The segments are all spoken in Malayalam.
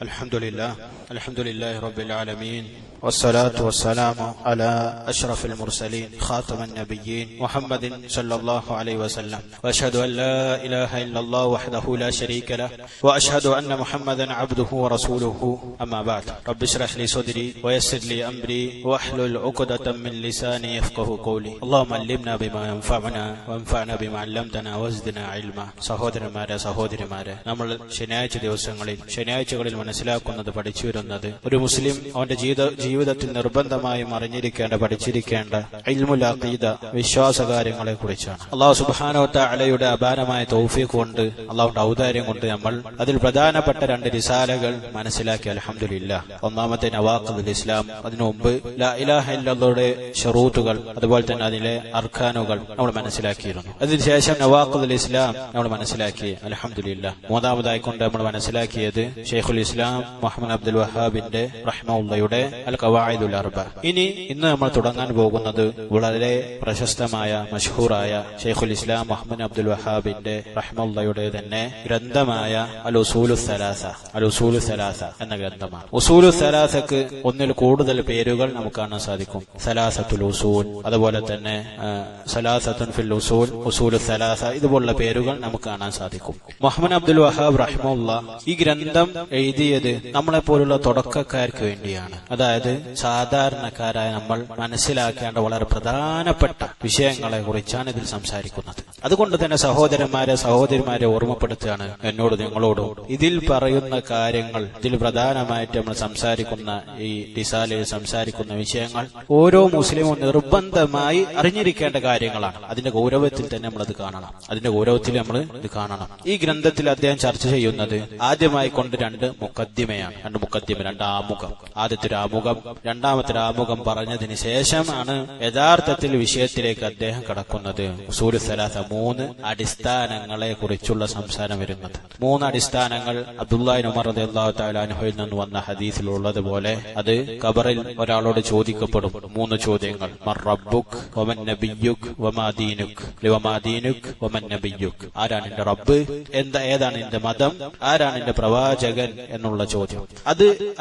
الحمد لله رب العالمين والصلاة والسلام على أشرف المرسلين خاتم النبيين محمد صلى الله عليه وسلم وأشهد أن لا إله إلا الله وحده لا شريك له وأشهد أن محمدا عبده ورسوله أما بعد رب اشرح لي صدري ويسر لي أمري واحلل عقدة من لساني يفقهوا قولي اللهم علمنا بما ينفعنا وانفعنا بما علمتنا وزدنا علما. സഹോദരന്മാരെ നമ്മൾ ശനിയാഴ്ചകളിൽ മനസ്സിലാക്കുന്നത്, പഠിച്ചു വരുന്നത്, ഒരു മുസ്ലിം അവന്റെ ജീവിതത്തിൽ നിർബന്ധമായും അറിഞ്ഞിരിക്കേണ്ട, പഠിച്ചിരിക്കേണ്ട ഇൽമുൽ അഖീദ, വിശ്വാസകാര്യങ്ങളെ കുറിച്ചാണ്. അല്ലാഹു സുബ്ഹാനഹു വ തആലയുടെ അപാരമായ തൗഫീഖ് കൊണ്ട്, അല്ലാഹുവിന്റെ ഔദാര്യം കൊണ്ട് നമ്മൾ അതിൽ പ്രധാനപ്പെട്ട 2 റിസാലകൾ മനസ്സിലാക്കി. അൽഹംദുലില്ലാഹ്. ഒന്നാമത്തെ നവാഖിദുൽ ഇസ്ലാം, അതിനു മുമ്പ് ലാ ഇലാഹ ഇല്ലല്ലാഹുടെ ശറൂത്തുകൾ, അതുപോലെ തന്നെ അതിലെ അർക്കാനുകൾ നമ്മൾ മനസ്സിലാക്കിയിരുന്നു. അതിനുശേഷം നവാഖിദുൽ ഇസ്ലാം നമ്മൾ മനസ്സിലാക്കി. അൽഹംദുലില്ലാഹ്. മൂന്നാമതായി കൊണ്ട് നമ്മൾ മനസ്സിലാക്കിയത് ഷെയ്ഖുൽ ഇസ്ലാം മുഹമ്മദ് അബ്ദുൽ വഹാബിന്റെ റഹ്മത്തുള്ളാഹിയുടെ അൽ ഖവാഇദുൽ അർബ. ഇന്ന് നമ്മൾ തുടങ്ങാൻ പോകുന്നത് വളരെ പ്രശസ്തമായ മഷ്ഹൂറായ ഷെയ്ഖുൽ ഇസ്ലാം മുഹമ്മദ് അബ്ദുൽ വഹാബിന്റെ റഹ്മത്തുള്ളാഹിയുടെ തന്നെ ഗ്രന്ഥമായ അൽ ഉസൂലുസ് സലാസ എന്ന ഗ്രന്ഥമാണ്. ഉസൂലുസ് സലാസക്ക് ഒന്നിൽ കൂടുതൽ പേരുകൾ നമുക്ക് കാണാൻ സാധിക്കും. സലാസത്തുൽ ഉസൂൽ, അതുപോലെ തന്നെ സലാസത്തുൻ ഫിൽ ഉസൂൽ, ഉസൂലുസ് സലാസ, ഇതുപോലുള്ള പേരുകൾ നമുക്ക് കാണാൻ സാധിക്കും. മുഹമ്മദ് അബ്ദുൽ വഹാബ് റഹ്മത്തുള്ളാഹി ഈ ഗ്രന്ഥം എഴുതിയത് നമ്മളെപ്പോലുള്ള തുടക്കക്കാർക്ക് വേണ്ടിയാണ്. അതായത് സാധാരണക്കാരായ നമ്മൾ മനസ്സിലാക്കേണ്ട വളരെ പ്രധാനപ്പെട്ട വിഷയങ്ങളെ കുറിച്ചാണ് ഇതിൽ സംസാരിക്കുന്നത്. അതുകൊണ്ട് തന്നെ സഹോദരിമാരെ ഓർമ്മപ്പെടുത്തുകയാണ്, എന്നോട് നിങ്ങളോടും. ഇതിൽ പറയുന്ന കാര്യങ്ങൾ, ഇതിൽ പ്രധാനമായിട്ട് നമ്മൾ സംസാരിക്കുന്ന ഈ റിസാലയിൽ സംസാരിക്കുന്ന വിഷയങ്ങൾ ഓരോ മുസ്ലിമും നിർബന്ധമായി അറിഞ്ഞിരിക്കേണ്ട കാര്യങ്ങളാണ്. അതിന്റെ ഗൗരവത്തിൽ തന്നെ നമ്മളത് കാണണം. ഈ ഗ്രന്ഥത്തിൽ അദ്ദേഹം ചർച്ച ചെയ്യുന്നത് ആദ്യമായി കൊണ്ട് 2 മുഖദ്ദിമയാണ്. 2 ആമുഖം. ആദ്യത്തെ ഒരു ആമുഖം, രണ്ടാമത്തെ ആമുഖം പറഞ്ഞതിന് ശേഷമാണ് യഥാർത്ഥത്തിൽ വിഷയത്തിലേക്ക് അദ്ദേഹം കടക്കുന്നത്. ഉസൂലുസ് സലാസ 3 അടിസ്ഥാനങ്ങളെ കുറിച്ചുള്ള സംസാരം വരുന്നത്. 3 അടിസ്ഥാനങ്ങൾ അബ്ദുല്ലാഹി ഉമർ റളിയല്ലാഹു തആല അൻഹുവിൽ നിന്ന് വന്ന ഹദീസിലുള്ളതുപോലെ അത് ഖബറിൽ ഒരാളോട് ചോദിക്കപ്പെടും. 3 ചോദ്യങ്ങൾ. മർ റബ്ബുക് വമൻ നബിയുക് വമാ ദീനുക് വമാ ദീനുക് വമൻ നബിയുക്. ആരാണ് എന്റെ റബ്ബ്, ഏതാണ് എന്റെ മതം, ആരാണ് എന്റെ പ്രവാചകൻ എന്നുള്ള ചോദ്യം.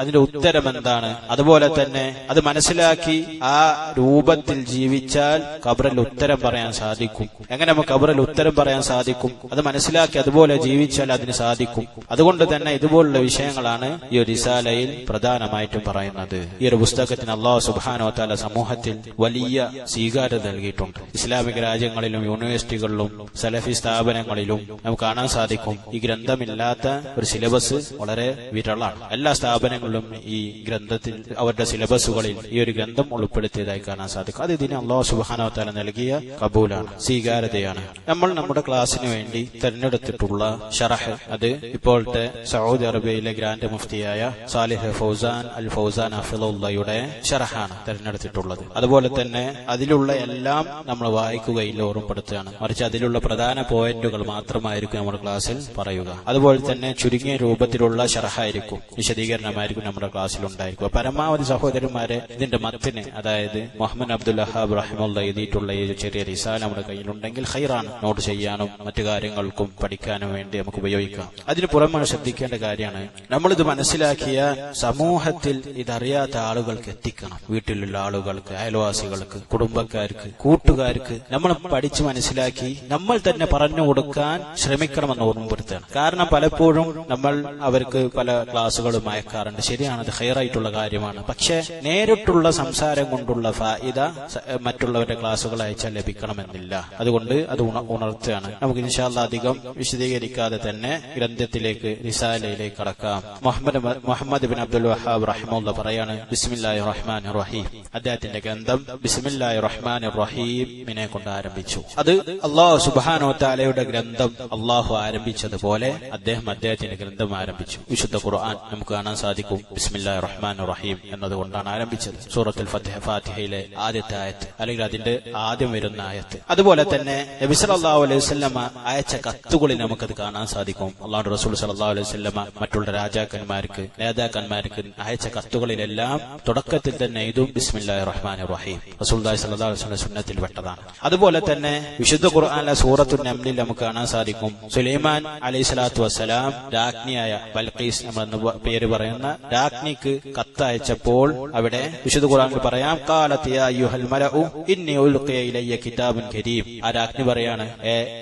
അതിന്റെ ഉത്തരം എന്താണ്? അതുപോലെ തന്നെ അത് മനസ്സിലാക്കി ആ രൂപത്തിൽ ജീവിച്ചാൽ ഖബറിൽ ഉത്തരം പറയാൻ സാധിക്കും. എങ്ങനെ നമുക്ക് ഖബറിൽ ഉത്തരം പറയാൻ സാധിക്കും? അത് മനസ്സിലാക്കി അതുപോലെ ജീവിച്ചാൽ അതിന് സാധിക്കും. അതുകൊണ്ട് തന്നെ ഇതുപോലുള്ള വിഷയങ്ങളാണ് ഈ ഒരു റിസാലയിൽ പ്രധാനമായിട്ടും പറയുന്നത്. ഈ ഒരു പുസ്തകത്തിന് അല്ലാഹു സുബ്ഹാനഹു വ തആല സമൂഹത്തിൽ വലിയ സ്വീകാര്യത നൽകിയിട്ടുണ്ട്. ഇസ്ലാമിക രാജ്യങ്ങളിലും യൂണിവേഴ്സിറ്റികളിലും സലഫി സ്ഥാപനങ്ങളിലും നമുക്ക് കാണാൻ സാധിക്കും. ഈ ഗ്രന്ഥമില്ലാത്ത ഒരു സിലബസ് വളരെ വിരളാണ്. എല്ലാ സ്ഥാപനങ്ങളിലും ഈ ഗ്രന്ഥത്തിൽ, അവരുടെ സിലബസുകളിൽ ഈ ഒരു ഗ്രന്ഥം ഉൾപ്പെടുത്തിയതായി കാണാൻ സാധിക്കും. അത് ഇതിന് അല്ലാഹു സുബ്ഹാനഹു വ തആല നൽകിയ കബൂലാണ്, സ്വീകാര്യതയാണ്. നമ്മൾ നമ്മുടെ ക്ലാസ്സിന് വേണ്ടി തെരഞ്ഞെടുത്തിട്ടുള്ള ഷറഹ്, അത് ഇപ്പോഴത്തെ സൗദി അറേബ്യയിലെ ഗ്രാൻഡ് മുഫ്തിയായ സാലിഹ് ഫൗസാൻ അൽ ഫൗസാൻ ഹഫിളുള്ളാഹിയുടെ ഷറഹാണ് തെരഞ്ഞെടുത്തിട്ടുള്ളത്. അതുപോലെ തന്നെ അതിലുള്ള എല്ലാം നമ്മൾ വായിക്കുകയില്ല, ഓർമ്മപ്പെടുത്തുകയാണ്. മറിച്ച് അതിലുള്ള പ്രധാന പോയിന്റുകൾ മാത്രമായിരിക്കും നമ്മുടെ ക്ലാസ്സിൽ പറയുക. അതുപോലെ തന്നെ ചുരുങ്ങിയ രൂപത്തിലുള്ള ഷറഹായിരിക്കും, വിശദീകരണമായിരിക്കും നമ്മുടെ ക്ലാസ്സിൽ ഉണ്ടായിരിക്കുക. പരമാവധി സഹോദരന്മാരെ ഇതിന്റെ മത്തിന്, അതായത് മുഹമ്മദ് അബ്ദുൽ വഹാബ് റഹിമഹുല്ലാഹി എഴുതിയിട്ടുള്ള ഈ ചെറിയ റിസാല നമ്മുടെ കയ്യിലുണ്ടെങ്കിൽ ഖൈറാണ്. നോട്ട് ചെയ്യാനും മറ്റു കാര്യങ്ങൾക്കും പഠിക്കാനും വേണ്ടി നമുക്ക് ഉപയോഗിക്കാം. അതിന് പുറമെ ശ്രദ്ധിക്കേണ്ട കാര്യമാണ്, നമ്മളിത് മനസ്സിലാക്കിയ സമൂഹത്തിൽ ഇതറിയാത്ത ആളുകൾക്ക് എത്തിക്കണം. വീട്ടിലുള്ള ആളുകൾക്ക്, അയൽവാസികൾക്ക്, കുടുംബക്കാർക്ക്, കൂട്ടുകാർക്ക് നമ്മൾ പഠിച്ചു മനസ്സിലാക്കി നമ്മൾ തന്നെ പറഞ്ഞു കൊടുക്കാൻ ശ്രമിക്കണമെന്ന് ഓർമ്മപ്പെടുത്തുകയാണ്. കാരണം പലപ്പോഴും നമ്മൾ അവർക്ക് പല ക്ലാസുകളും അയക്കാറുണ്ട്. ശരിയാണ്, അത് ഖൈറായിട്ടുള്ള കാര്യമാണ്. പക്ഷെ നേരിട്ടുള്ള സംസാരം കൊണ്ടുള്ള ഫായിദ മറ്റുള്ളവരുടെ ക്ലാസുകൾ അയച്ചാൽ ലഭിക്കണമെന്നില്ല. അതുകൊണ്ട് അത് ഉണർത്തുകയാണ്. നമുക്ക് ഇൻഷാ അല്ലാഹ് അധികം വിശദീകരിക്കാതെ തന്നെ ഗ്രന്ഥത്തിലേക്ക്, റിസാലയിലേക്ക് കടക്കാം. മുഹമ്മദ് ബിൻ അബ്ദുൽ വഹാബ് റഹിമഹുല്ലാഹ് പറയാണ്, ബിസ്മില്ലാഹിർ റഹ്മാനിർ റഹീം. അദ്ദേഹത്തിന്റെ ഗ്രന്ഥം ബിസ്മില്ലാഹിർ റഹ്മാനിർ റഹീമിനെ കൊണ്ട് ആരംഭിച്ചു. അത് അല്ലാഹു സുബ്ഹാനഹു വ തആലയുടെ ഗ്രന്ഥം അല്ലാഹു ആരംഭിച്ചതുപോലെ അദ്ദേഹത്തിന്റെ ഗ്രന്ഥം ആരംഭിച്ചു. വിശുദ്ധ ഖുർആൻ നമുക്ക് കാണാൻ സാധിക്കും ബിസ്മില്ലാഹിർ റഹ്മാനിർ റഹീം എന്നതുകൊണ്ടാണ് ആരംഭിച്ചത്. സൂറത്തുൽ ഫാത്തിഹയിലെ ആദ്യത്തെ ആയത്ത്, അല്ലെങ്കിൽ അതിന്റെ ആദ്യം വരുന്ന ആയത്ത്. അതുപോലെ തന്നെ നബി സല്ലല്ലാഹു അലൈഹി വസല്ലമ അയച്ച കത്തുകളിൽ നമുക്കത് കാണാൻ സാധിക്കും. അല്ലാഹുവിന്റെ റസൂൽ സല്ലല്ലാഹു അലൈഹി വസല്ലമ മറ്റുള്ള രാജാക്കന്മാർക്ക്, നേതാക്കന്മാർക്ക് അയച്ച കത്തുകളിലെല്ലാം തുടക്കത്തിൽ തന്നെ ഇതും ബിസ്മില്ലാഹിർ റഹ്മാനിർ റഹീം റസൂലുള്ളാഹി സ്വല്ലല്ലാഹു അലൈഹി വസല്ലം സുന്നത്തിൽ പെട്ടതാണ്. അതുപോലെ തന്നെ വിശുദ്ധ ഖുർആനിലെ സൂറത്തുൻ നംലിൽ നമുക്ക് കാണാൻ സാധിക്കും സുലൈമാൻ അലൈഹിസ്സലാത്തു വസ്സലാം രാജ്ഞിയായ ബൽഖീസ് നമ്മളെന്ന് പേര് പറയുന്ന രാജ്ഞിക്ക് കത്തയച്ചപ്പോൾ അവിടെ വിശുദ്ധ ഖുർആനിൽ പറയാം, ഖാലത് യാ അയ്യുഹൽ മലഉ ഇന്നി ഉൽഖിയ ഇലയ്യ കിതാബുൻ കരീം. ആ രാജ്ഞി പറയാണ്,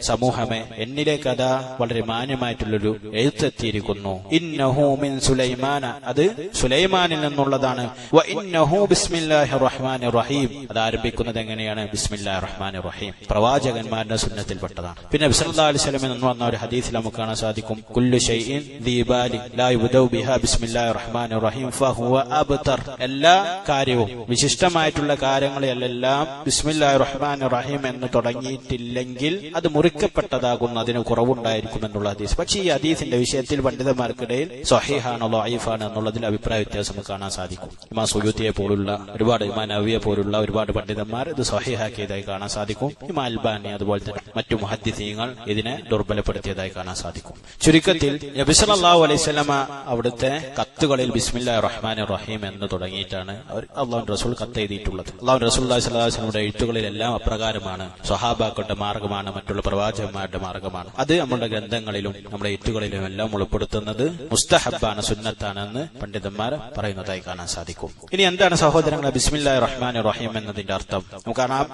സമൂഹമേ, എന്നിലേക്ക് അതാ വളരെ മാന്യമായിട്ടുള്ളൊരു എഴുത്തെത്തിയിരിക്കുന്നു. ഇന്നഹു മിൻ സുലൈമാന, അത് സുലൈമാനിൽ നിന്നുള്ളതാണ്. വ ഇന്നഹു ബിസ്മില്ലാഹിർ റഹ്മാനിർ റഹീം, അത് ആരംഭിക്കുന്നത് എങ്ങനെയാണ്? ബിസ്മില്ലാഹിർ റഹ്മാനിർ റഹീം. പ്രവാചകന്മാരുടെ സുന്നത്തിൽപ്പെട്ടതാണ്. പിന്നെ നബി സല്ലല്ലാഹു അലൈഹി വസല്ലം എന്ന് വന്ന ഒരു ഹദീസിൽ നമുക്ക് കാണാൻ സാധിക്കും, കുല്ലു ഷൈഇൻ ദീബാലി ലാ യുബ്ദഉ ബിഹാ ബിസ്മില്ലാഹിർ റഹ്മാനിർ റഹീം ഫഹുവ അബ്തർ. എല്ലാ കാര്യവും, വിശിഷ്ടമായിട്ടുള്ള കാര്യങ്ങളെല്ലാം ബിസ്മില്ലാഹിർ റഹ്മാനിർ റഹീം എന്ന് തുടങ്ങിയിട്ടില്ലെങ്കിൽ അത് മുറിക്കപ്പെട്ടതാകുന്നു, അതിന് കുറവുണ്ടായിരിക്കും എന്നുള്ള ഹദീസ്. പക്ഷേ ഈ ഹദീസിന്റെ വിഷയത്തിൽ പണ്ഡിതന്മാർക്കിടയിൽ സ്വഹീഹാണോ ദഈഫാണോ എന്നുള്ളതിൽ അഭിപ്രായ വ്യത്യാസം നമുക്ക് കാണാൻ സാധിക്കും. ഇമാം സുയൂത്തിയെ പോലുള്ള ഒരുപാട്, ഇമാം നവവിയെ പോലുള്ള ഒരുപാട് പണ്ഡിതന്മാർ ഇത് സ്വഹീഹാക്കിയതായി കാണാൻ സാധിക്കും. ഇമാം അൽബാനി അതുപോലെ തന്നെ മറ്റു മുഹദ്ദിസീങ്ങൾ ഇതിനെ ദുർബലപ്പെടുത്തിയതായി കാണാൻ സാധിക്കും. ചുരുക്കത്തിൽ നബി സല്ലല്ലാഹു അലൈഹി വസല്ലമ അവിടുത്തെ കത്തുകളിൽ ബിസ്മില്ലാഹിർ റഹ്മാനിർ റഹീം എന്ന് തുടങ്ങിയിട്ടാണ് അല്ലാഹുവിന്റെ റസൂൽ കത്ത് എഴുതിയിട്ടുള്ളത്. അല്ലാഹുവിന്റെ റസൂൽ സല്ലല്ലാഹു അലൈഹി വസല്ലമയുടെ എഴുത്തുകളിലെല്ലാം അപ്രകാരമാണ്. സ്വഹാബാക്കളുടെ മാർഗമാണ്, മറ്റുള്ള പ്രവാചകന്മാരുടെ മാർഗമാണ്. അത് നമ്മുടെ ഗ്രന്ഥങ്ങളിലും നമ്മുടെ എഴുത്തുകളിലും എല്ലാം ഉൾപ്പെടുത്തുന്നത് മുസ്തഹബാണ്, സുന്നത്താണെന്ന് പണ്ഡിതന്മാർ പറയുന്നതായി കാണാൻ സാധിക്കും. ഇനി എന്താണ് സഹോദരങ്ങളെ ബിസ്മില്ലാഹിർ റഹ്മാനിർ റഹീം എന്നതിന്റെ അർത്ഥം? നമുക്ക് കാണാം,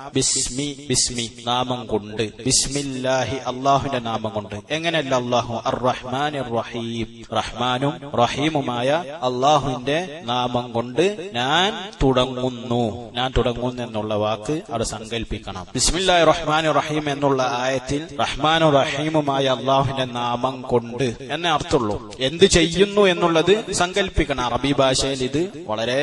ബിസ്മി നാമം കൊണ്ട്, ബിസ്മില്ലാഹി അല്ലാഹുവിന്റെ നാമം കൊണ്ട്. എങ്ങനെയല്ല അല്ലാഹു അർ റഹ്മാനിർ റഹീം, റഹ്മാനും റഹീമുമായ അല്ലാഹുവിന്റെ നാമം കൊണ്ട് ഞാൻ തുടങ്ങുന്നു. ഞാൻ തുടങ്ങുന്നു എന്നുള്ള വാക്ക് അവിടെ സങ്കല്പിക്കണം. ബിസ്മില്ലാഹിർ റഹ്മാനിർ റഹീം എന്നുള്ള ആയത്തിൽ റഹ്മാനും റഹീമുമായ അല്ലാഹുവിന്റെ നാമം കൊണ്ട് എന്നേ അർത്ഥമുള്ളൂ. എന്ത് ചെയ്യുന്നു എന്നുള്ളത് സങ്കല്പിക്കണം. അറബി ഭാഷയിൽ ഇത് വളരെ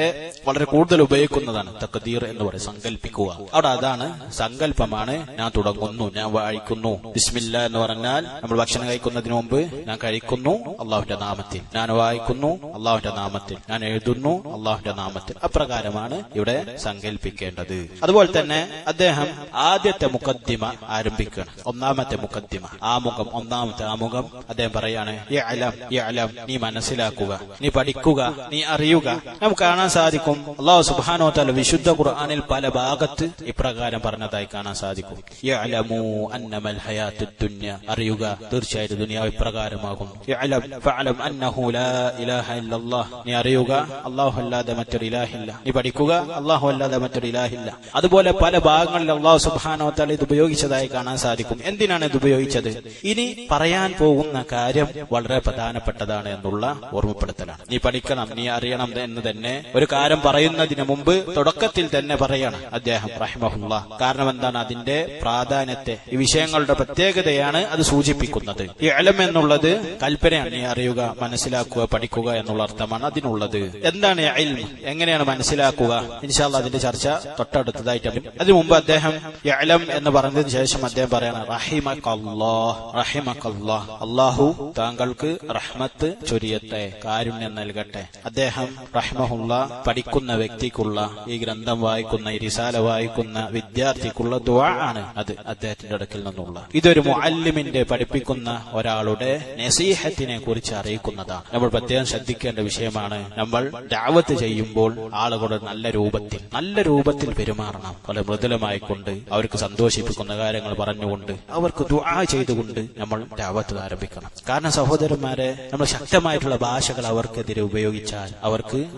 വളരെ കൂടുതൽ ഉപയോഗിക്കുന്നതാണ്. തഖ്ദീർ എന്ന് പറയും, സങ്കല്പിക്കുക. അവിടെ അതാണ്, സങ്കല്പമാണ്. ഞാൻ തുടങ്ങുന്നു, ഞാൻ വായിക്കുന്നു. ബിസ്മില്ലാ എന്ന് പറഞ്ഞാൽ നമ്മൾ ഭക്ഷണം കഴിക്കുന്നതിന് മുമ്പ് ഞാൻ കഴിക്കുന്നു അല്ലാഹുവിന്റെ നാമത്തിൽ, ഞാൻ വായിക്കുന്നു അല്ലാഹുവിന്റെ നാമത്തിൽ, ഞാൻ എഴുതുന്നു അല്ലാഹുവിന്റെ നാമത്തിൽ. അപ്രകാരമാണ് ഇവിടെ സങ്കല്പിക്കേണ്ടത്. അതുപോലെ തന്നെ അദ്ദേഹം ആദ്യത്തെ മുഖദ്ദിമ ആരംഭിക്കുകയാണ്, ഒന്നാമത്തെ മുഖദ്ദിമ, ആമുഖം, ഒന്നാമത്തെ ആമുഖം. അദ്ദേഹം പറയാണ്, യഅലം, നീ മനസ്സിലാക്കുക, നീ പഠിക്കുക, നീ അറിയുക. നമുക്ക് കാണാൻ സാധിക്കും അല്ലാഹു സുബ്ഹാനഹു വ തആല വിശുദ്ധ ഖുർആനിൽ പല ഭാഗത്ത് ഇപ്രകാരം പറഞ്ഞതായി കാണാൻ സാധിക്കും. യഅലമു അന്നമൽ ഹയാത്തുദ് ദുനിയ, അറിയുക, തീർച്ചയായും ദുനിയാവ് ഇപ്രകാരമാകുന്നു. യഅലം ഫഅലം അന്നഹു ലാ ഇലാഹ ഇല്ലല്ലാഹ്, നീ അറിയുക അല്ലാഹു അല്ലാതെ മറ്റൊരു ഇലാഹില്ല. നീ പഠിക്കുക അല്ലാഹു അല്ലാതെ മറ്റൊരു ഇലാഹില്ല. അതുപോലെ പല ഭാഗങ്ങളിൽ അല്ലാഹു സുബ്ഹാനഹു വ തആല ഇത് ഉപയോഗിച്ചതായി കാണാൻ സാധിക്കും. എന്തിനാണ് ഇത് ഉപയോഗിച്ചത്? ഇനി പറയാൻ പോകുന്ന കാര്യം വളരെ പ്രധാനപ്പെട്ടതാണ് എന്നുള്ള ഓർമ്മപ്പെടുത്തലാണ്. നീ പഠിക്കണം, നീ അറിയണം എന്ന് തന്നെ ഒരു കാര്യം പറയുന്നതിന് മുമ്പ് തുടക്കത്തിൽ തന്നെ പറയണം അദ്ദേഹം റഹിമഹുല്ലാഹ്. കാരണം എന്താണ്? അതിന്റെ പ്രാധാന്യത്തെ, ഈ വിഷയങ്ങളുടെ പ്രത്യേകതയാണ് അത് സൂചിപ്പിക്കുന്നത്. ഈ ഇൽം എന്നുള്ളത് കൽപ്പനയാണ്. നീ അറിയുക, മനസ്സിലാക്കുക, പഠിക്കുക എന്നുള്ള അർത്ഥമാണ് അതിനുള്ളത്. എന്താണ് ഇൽം? എങ്ങനെയാണ് മനസ്സിലാക്കുക? ഇൻഷാ അല്ലാഹ് അതിന്റെ ചർച്ച തൊട്ടടുത്തതായിട്ട്. അതിനു മുമ്പ് അദ്ദേഹം ഇൽം എന്ന് പറഞ്ഞതിന് ശേഷം അദ്ദേഹം പറയണം, റഹിമക്കല്ലാഹ്, അല്ലാഹു താങ്കൾക്ക് റഹ്മത്ത് ചൊരിയട്ടെ, കാരുണ്യം നൽകട്ടെ. അദ്ദേഹം റഹ്മഹുല്ലാഹ് പഠിക്കുന്ന വ്യക്തിക്കുള്ള, ഈ ഗ്രന്ഥം വായിക്കുന്ന, ഈ റിസാല വായിക്കുന്ന വിദ്യാർത്ഥിക്കുള്ള ദുആ ആണ് അത് അദ്ദേഹത്തിന്റെ അടുക്കൽ നിന്നുള്ള. ഇതൊരു മുഅല്ലിമിന്റെ, പഠിപ്പിക്കുന്ന ഒരാളുടെ നസീഹത്തിനെ കുറിച്ച് അറിയിക്കുന്നതാണ്. നമ്മൾ പ്രത്യേകം ശ്രദ്ധിക്കേണ്ട വിഷയമാണ്. നമ്മൾ ദഅവത്ത് ചെയ്യുമ്പോൾ ആളുകളുടെ നല്ല രൂപത്തിൽ പെരുമാറണം. വളരെ മൃദുലമായിക്കൊണ്ട്, അവർക്ക് സന്തോഷിപ്പിക്കുന്ന കാര്യങ്ങൾ പറഞ്ഞുകൊണ്ട്, അവർക്ക് ദുആ ചെയ്തുകൊണ്ട് നമ്മൾ ദഅവത്ത് ആരംഭിക്കണം. കാരണം സഹോദരന്മാരെ, നമ്മൾ ശക്തമായിട്ടുള്ള ഭാഷകൾ അവർക്കെതിരെ ഉപയോഗിച്ചാൽ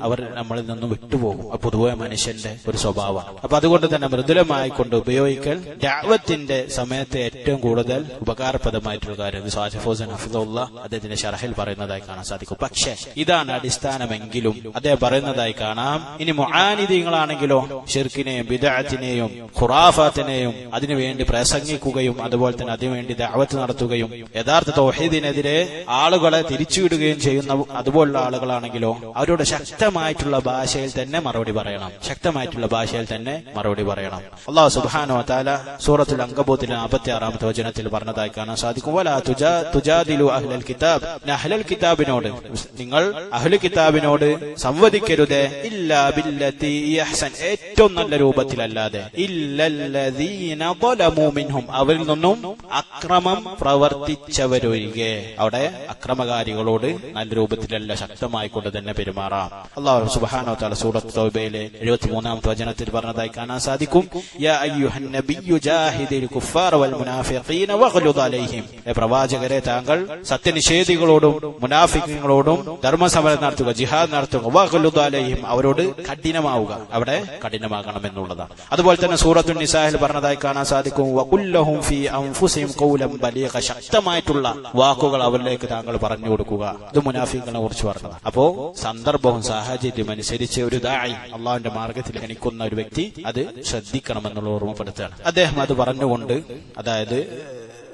അവർ നമ്മളിൽ നിന്നും വിട്ടുപോകും. പൊതുവെ മനുഷ്യന്റെ ഒരു സ്വഭാവമാണ്. അപ്പൊ അതുകൊണ്ട് തന്നെ മൃദുലമായിക്കൊണ്ട് ഉപയോഗിക്കൽ ദഅവത്തിന്റെ സമയത്ത് ഏറ്റവും കൂടുതൽ ഉപകാരപ്രദമായിട്ടുള്ള കാര്യം. ഫൗസാൻ ഹഫിദുല്ലാഹ് അദ്ദേഹത്തിന്റെ ശറഹിൽ പറയുന്നതായി കാണാൻ സാധിക്കും. പക്ഷേ ഇതാണ് അടിസ്ഥാനമെങ്കിലും അദ്ദേഹം പറയുന്നതായി കാണാം. ഇനി മുആനിദീങ്ങളാണെങ്കിലോ ശിർക്കിനെയും ബിദ്അത്തിനെയും ഖുറാഫാത്തിനെയും അതിനുവേണ്ടി പ്രസംഗിക്കുകയും അതുപോലെ തന്നെ അതിനുവേണ്ടി ദഅവത്ത് നടത്തുകയും യഥാർത്ഥ തൗഹീദിനെതിരെ ആളുകളെ തിരിച്ചുവിടുകയും ചെയ്യുന്ന അതുപോലുള്ള ആളുകളാണെങ്കിലോ അവരോട് ശക്തമായിട്ടുള്ള ഭാഷയിൽ തന്നെ മറുപടി പറയണം. അല്ലാഹു സുബ്ഹാനഹു വ തആല സൂറത്തുൽ അൻകബൂത്തിലെ 56-ാമത്തെ വചനത്തിൽ പറഞ്ഞതായി കാണാൻ സാധിക്കും, വലാ തുജാദിലു അഹ്ലൽ കിതാബ്, അഹ്ലൽ കിതാബിനോട്, നിങ്ങൾ അഹ്ലു കിതാബിനോട് സംവദിക്കരുതേ, ഇല്ലാ ബില്ലതി യഹ്സൻ, ഏറ്റവും നല്ല രൂപത്തിലല്ലാതെ, ഇല്ലല്ലദീന ളലമു മിൻഹും, അവരിൽ നിന്നും അക്രമം പ്രവർത്തിച്ചവരൊഴികെ. അവിടെ അക്രമകാരികളോട് നല്ല രൂപത്തിലല്ല, ശക്തമായിക്കൊണ്ട് തന്നെ പെരുമാറാം. അല്ലാഹു സുബ്ഹാനഹു വ തആല സൂറത്ത് തൗബയിലെ 73-ാമത്തെ വചനത്തിൽ പറഞ്ഞതായി കാണാൻ സാധിക്കും, യാ അയ്യുഹൻ നബിയ്യു ജാഹിദിൽ കുഫാറ വൽ മുനാഫിഖീന വഗ്ലുദ് അലൈഹിം, പ്രവാചകരെ താങ്കൾ സത്യനിഷേധികളോടും മുനാഫിക്കുകളോടും ധർമ്മസമരം നടത്തുക, ജിഹാദ് നടത്തുക, വഗ്ലുദ് അലൈഹിം അവരോട് കഠിനമാവുക, അവിടെ കഠിനമാകണം എന്നുള്ളതാണ്. അതുപോലെ തന്നെ സൂറത്തുൻ നിസായിൽ പറഞ്ഞതായി കാണാൻ സാധിക്കും, വഖുല്ലഹും ഫീ അൻഫുസിഹിം ഖൗലൻ ബലീഗ, ശക്തമായിട്ടുള്ള വാക്കുകൾ അവരിലേക്ക് താങ്കൾ പറഞ്ഞു കൊടുക്കുക. ഇത് മുനാഫിക്കുകളെ കുറിച്ച് പറഞ്ഞത്. അപ്പോ സന്ദർഭവും സാഹചര്യം അനുസരിച്ച് ഒരു ദാഇ അള്ളാഹുവിന്റെ മാർഗത്തിൽ ക്ഷണിക്കുന്ന ഒരു വ്യക്തി അത് ശ്രദ്ധിക്കണമെന്നുള്ള ഓർമ്മപ്പെടുത്തുകയാണ് അദ്ദേഹം. അത് പറഞ്ഞുകൊണ്ട്, അതായത്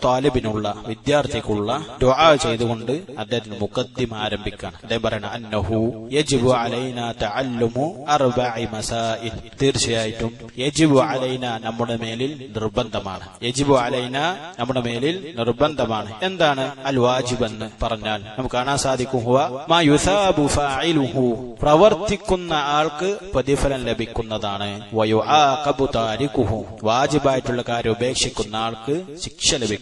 താലിബിനുള്ള വിദ്യാർത്ഥിക്കുള്ള ദുആ ചെയ്തുകൊണ്ട് അദ്ദേഹത്തിന് മുഖദ്ദിമ ആരംഭിക്കുകയാണ്. അദ്ദേഹം പറയുന്നത് അന്നഹു യജിബു അലൈനാ തഅല്ലുമു അർബഇ മസാഇൽ, തീർച്ചയായിട്ടും യജിബു അലൈനാ നമ്മുടെ മേലിൽ നിർബന്ധമാണ്. യജിബു അലൈനാ നമ്മുടെ മേലിൽ നിർബന്ധമാണ്. എന്താണ് അൽ വാജിബ് എന്ന് പറഞ്ഞാൽ നമുക്ക് കാണാൻ സാധിക്കും, ഹുവ മാ യുസാബു ഫാഇലുഹു, പ്രവർത്തിക്കുന്ന ആൾക്ക് പ്രതിഫലം ലഭിക്കുന്നതാണ്. വയുആഖബു താരിഖുഹു, വാജിബായിട്ടുള്ള കാര്യം ഉപേക്ഷിക്കുന്ന ആൾക്ക് ശിക്ഷ ലഭിക്കും.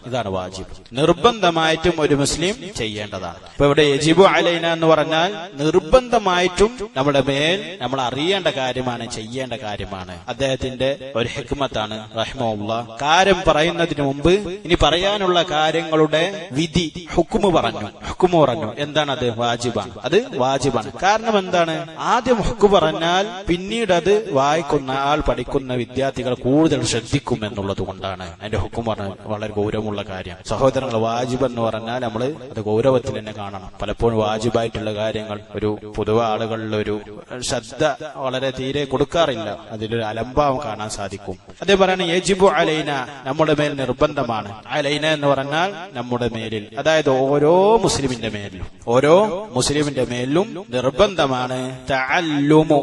ഇതാണ് വാജിബ്. നിർബന്ധമായിട്ടും ഒരു മുസ്ലിം ചെയ്യേണ്ടതാണ്. ഇപ്പൊ ഇവിടെ യജിബു അലൈന എന്ന് പറഞ്ഞാൽ നിർബന്ധമായിട്ടും നമ്മുടെ മേൽ നമ്മൾ അറിയേണ്ട കാര്യമാണ്, ചെയ്യേണ്ട കാര്യമാണ്. അദ്ദേഹത്തിന്റെ ഒരു ഹിക്മത്താണ് റഹിമഹുല്ലാഹ്. കാര്യം പറയുന്നതിന് മുമ്പ് ഇനി പറയാനുള്ള കാര്യങ്ങളുടെ വിധി ഹുക്മു പറഞ്ഞു. എന്താണത്? വാജിബാണ്. അത് വാജിബാണ്. കാരണം എന്താണ്? ആദ്യം ഹുക്മു പറഞ്ഞാൽ പിന്നീട് അത് വായിക്കുന്ന ആൾ, പഠിക്കുന്ന വിദ്യാർത്ഥികൾ കൂടുതൽ ശ്രദ്ധിക്കും എന്നുള്ളത് കൊണ്ടാണ് അതിന്റെ ഹുക്മു പറഞ്ഞത്. വളരെ ഗൗരവമുള്ള കാര്യം സഹോദരങ്ങൾ. വാജിബ് എന്ന് പറഞ്ഞാൽ നമ്മൾ അത് ഗൗരവത്തിൽ തന്നെ കാണണം. പലപ്പോഴും വാജിബായിട്ടുള്ള കാര്യങ്ങൾ ഒരു പൊതുവെ ആളുകളിൽ ഒരു ശ്രദ്ധ വളരെ തീരെ കൊടുക്കാറില്ല. അതിലൊരു അലംഭാവം കാണാൻ സാധിക്കും. അതേ പറയുന്നത് യജിബു അലൈന, നമ്മുടെ മേൽ നിർബന്ധമാണ്. അലൈന എന്ന് പറഞ്ഞാൽ നമ്മുടെ മേലിൽ, അതായത് ഓരോ മുസ്ലിമിന്റെ മേലിലും നിർബന്ധമാണ് തഅല്ലുമു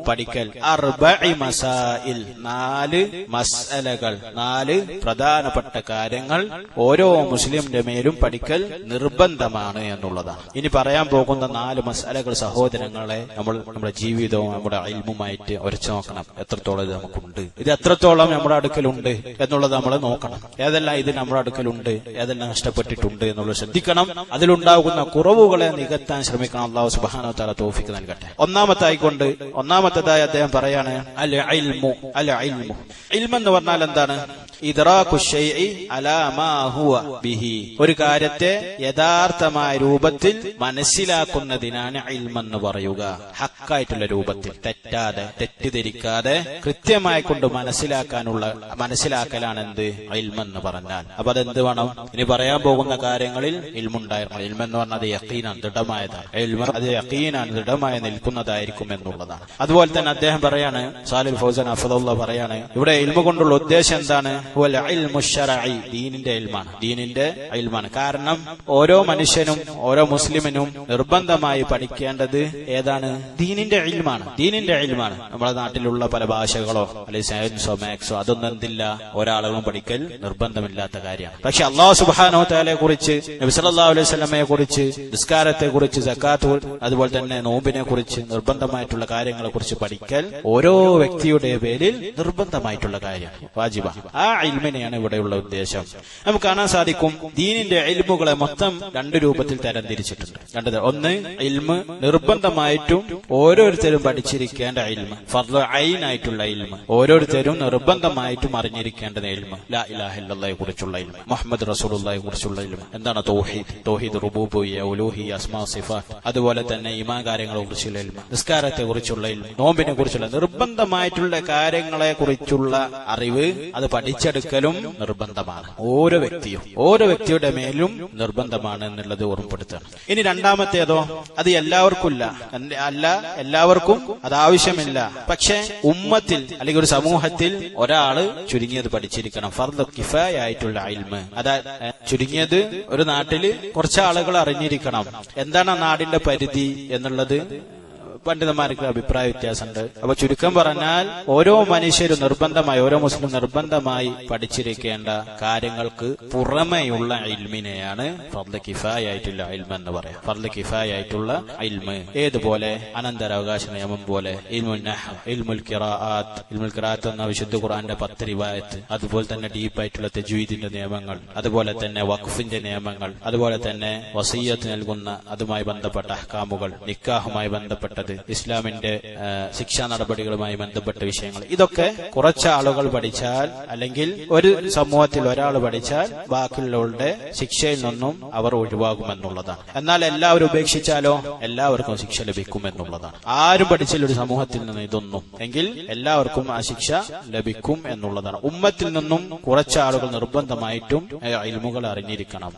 പഠിക്കൽ അർബഇ മസാഇൽ, 4 മസ്അലകൾ, 4 പ്രധാനപ്പെട്ട കാര്യങ്ങൾ ഓരോ മുസ്ലിമിന്റെ മേലും പഠിക്കൽ നിർബന്ധമാണ് എന്നുള്ളതാണ്. ഇനി പറയാൻ പോകുന്ന 4 മസ്അലകൾ സഹോദരങ്ങളെ നമ്മൾ നമ്മുടെ ജീവിതവും നമ്മുടെ ഇൽമുമായിട്ട് ഉരച്ചു നോക്കണം. എത്രത്തോളം ഇത് നമുക്കുണ്ട്, ഇത് എത്രത്തോളം നമ്മുടെ അടുക്കലുണ്ട് എന്നുള്ളത് നമ്മൾ നോക്കണം. ഏതെല്ലാം ഇത് നമ്മുടെ അടുക്കലുണ്ട്, ഏതെല്ലാം നഷ്ടപ്പെട്ടിട്ടുണ്ട് എന്നുള്ളത് ശ്രദ്ധിക്കണം. അതിലുണ്ടാകുന്ന കുറവുകളെ നികത്താൻ ശ്രമിക്കണം. അല്ലാഹു സുബ്ഹാനഹു വ തആല തൗഫീഖ് നൽകട്ടെ. ഒന്നാമത്തേതായി അദ്ദേഹം പറയാണ് അൽ ഇൽമു. ഇൽമ് എന്ന് പറഞ്ഞാൽ എന്താണ്? ഇദ്റാഖു ശൈഇ അലാ മാ ഹുവ ബിഹി, ഒരു കാര്യത്തെ യഥാർത്ഥമായ രൂപത്തിൽ മനസ്സിലാക്കുന്നതിനാണ് ഇൽമെന്ന് പറയുക. ഹക്കായിട്ടുള്ള രൂപത്തിൽ, തെറ്റാതെ, തെറ്റിദ്ധരിക്കാതെ കൃത്യമായി കൊണ്ട് മനസ്സിലാക്കലാണ് എന്ത് ഇൽമെന്ന് പറഞ്ഞാൽ. അപ്പൊ അതെന്ത് വേണം? ഇനി പറയാൻ പോകുന്ന കാര്യങ്ങളിൽ ഇൽമുണ്ടായിരുന്നു. ഇൽമെന്ന് പറഞ്ഞാൽ അത് യഖീനാണ്, ദൃഢമായതാണ്. അത് യഖീനാണ്, ദൃഢമായി നിൽക്കുന്നതായിരിക്കും എന്നുള്ളതാണ്. അതുപോലെ തന്നെ അദ്ദേഹം പറയാണ്, സാലിൽ ഫൗസാൻ ഹഫിദുല്ലാഹ് പറയാണ്, ഇവിടെ ഇൽമു കൊണ്ടുള്ള ഉദ്ദേശം എന്താണ്? ദീനിന്റെ ഇൽമാണ്. കാരണം ഓരോ മനുഷ്യനും, ഓരോ മുസ്ലിമിനും നിർബന്ധമായി പഠിക്കേണ്ടത് ഏതാണ്? ദീനിന്റെ ഇൽമാണ്. നമ്മുടെ നാട്ടിലുള്ള പല ഭാഷകളോ അല്ലെങ്കിൽ സയൻസോ മാത്സോ അതൊന്നും എന്തില്ല, ഒരാളുകളും പഠിക്കൽ നിർബന്ധമില്ലാത്ത കാര്യമാണ്. പക്ഷെ അല്ലാഹു സുബ്ഹാനഹു വ തആലയെ കുറിച്ച്, നബി സല്ലല്ലാഹു അലൈഹി വസല്ലമയെ കുറിച്ച്, നിസ്കാരത്തെ കുറിച്ച്, സക്കാത്ത്, അതുപോലെ തന്നെ നോമ്പിനെ കുറിച്ച്, നിർബന്ധമായിട്ടുള്ള കാര്യങ്ങളെ കുറിച്ച് പഠിക്കൽ ഓരോ വ്യക്തിയുടെ പേരിൽ നിർബന്ധമായിട്ടുള്ള കാര്യം, വാജിബാണ്. ആ ഇൽമിനെയാണ് ഇവിടെയുള്ള ഉദ്ദേശം. നമുക്ക് കാണാൻ സാധിക്കും ദീനിന്റെ ഇൽമുകളെ മൊത്തം 2 രൂപത്തിൽ തരംതിരിച്ചിട്ടുണ്ട്. ഒന്ന് ഇൽമ് നിർബന്ധമായിട്ടും ഓരോരുത്തരും പഠിച്ചിരിക്കേണ്ട ഇൽമ്, ഫർള് ഐൻ ആയിട്ടുള്ള ഇൽമ്, ഓരോരുത്തരും നിർബന്ധമായിട്ടും അറിഞ്ഞിരിക്കേണ്ട ഇൽമ്, ലാ ഇലാഹ ഇല്ലല്ലാഹയെ കുറിച്ചുള്ള ഇൽമ്, മുഹമ്മദ് റസൂലുള്ളാഹിയെ കുറിച്ചുള്ള ഇൽമ്. എന്താണ് തൗഹീദ്, റുബൂബിയ്യ, ഉലൂഹിയ്യ, അസ്മാ സിഫാത്ത്, അതുപോലെ തന്നെ ഈമാൻ കാര്യങ്ങളെ കുറിച്ചുള്ള ഇൽമ്, നിസ്കാരത്തെ കുറിച്ചുള്ള ഇൽമ്, നോമ്പിനെ കുറിച്ചുള്ള നിർബന്ധമായിട്ടുള്ള കാര്യങ്ങളെ കുറിച്ചുള്ള അറിവ്, അത് പഠിച്ചെടുക്കലും നിർബന്ധമാണ്. ഓരോ വ്യക്തിയുടെ മേലും നിർബന്ധമാണ് എന്നുള്ളത് ഓർമ്മപ്പെടുത്തുകയാണ്. ഇനി രണ്ടാമത്തേതോ, അത് എല്ലാവർക്കും അത് ആവശ്യമില്ല. പക്ഷെ ഉമ്മത്തിൽ അല്ലെങ്കിൽ ഒരു സമൂഹത്തിൽ ഒരാള് ചുരുങ്ങിയത് പഠിച്ചിരിക്കണം. ഫർദ് കിഫായ ആയിട്ടുള്ള ഇൽമ്, അതായത് ചുരുങ്ങിയത് ഒരു നാട്ടില് കുറച്ച് ആളുകൾ അറിഞ്ഞിരിക്കണം. എന്താണ് ആ നാടിന്റെ പരിധി എന്നുള്ളത് പണ്ഡിതന്മാർക്ക് അഭിപ്രായ വ്യത്യാസമുണ്ട്. അപ്പൊ ചുരുക്കം പറഞ്ഞാൽ ഓരോ മനുഷ്യരും നിർബന്ധമായി, ഓരോ മുസ്ലിം നിർബന്ധമായി പഠിച്ചിരിക്കേണ്ട കാര്യങ്ങൾക്ക് പുറമെയുള്ള ഇൽമിനെയാണ് ഫർദ് കിഫായ ആയിട്ടുള്ള ഇൽമ എന്ന് പറയാം. ഫർദ് കിഫായ ആയിട്ടുള്ള ഇൽമ് ഏതുപോലെ അനന്തരാവകാശ നിയമം പോലെ ഇൽമുൽ നഹ്വ്, ഇൽമുൽ ഖിറാഅത്ത് എന്ന വിശുദ്ധ ഖുർആന്റെ 10 റിവായത്ത്, അതുപോലെ തന്നെ ഡീപ്പായിട്ടുള്ള തജ്വീദിന്റെ നിയമങ്ങൾ, അതുപോലെ തന്നെ വഖഫിന്റെ നിയമങ്ങൾ, അതുപോലെ തന്നെ വസിയ്യത്ത് നൽകുന്ന അതുമായി ബന്ധപ്പെട്ട അഹ്കാമുകൾ, നിക്കാഹുമായി ബന്ധപ്പെട്ടത്, പഠിക്കേണ്ടത്, ഇസ്ലാമിന്റെ ശിക്ഷാ നടപടികളുമായി ബന്ധപ്പെട്ട വിഷയങ്ങൾ. ഇതൊക്കെ കുറച്ച് ആളുകൾ പഠിച്ചാൽ, അല്ലെങ്കിൽ ഒരു സമൂഹത്തിൽ ഒരാൾ പഠിച്ചാൽ ബാക്കിയുള്ളവരുടെ ശിക്ഷയിൽ നിന്നും അവർ ഒഴിവാകുമെന്നുള്ളതാണ്. എന്നാൽ എല്ലാവരും ഉപേക്ഷിച്ചാലോ എല്ലാവർക്കും ശിക്ഷ ലഭിക്കുമെന്നുള്ളതാണ്. ആരും പഠിച്ചില്ല ഒരു സമൂഹത്തിൽ നിന്ന് ഇതൊന്നും, എങ്കിൽ എല്ലാവർക്കും ആ ശിക്ഷ ലഭിക്കും എന്നുള്ളതാണ്. ഉമ്മത്തിൽ നിന്നും കുറച്ച് ആളുകൾ നിർബന്ധമായിട്ടും ഇൽമുകൾ അറിഞ്ഞിരിക്കണം.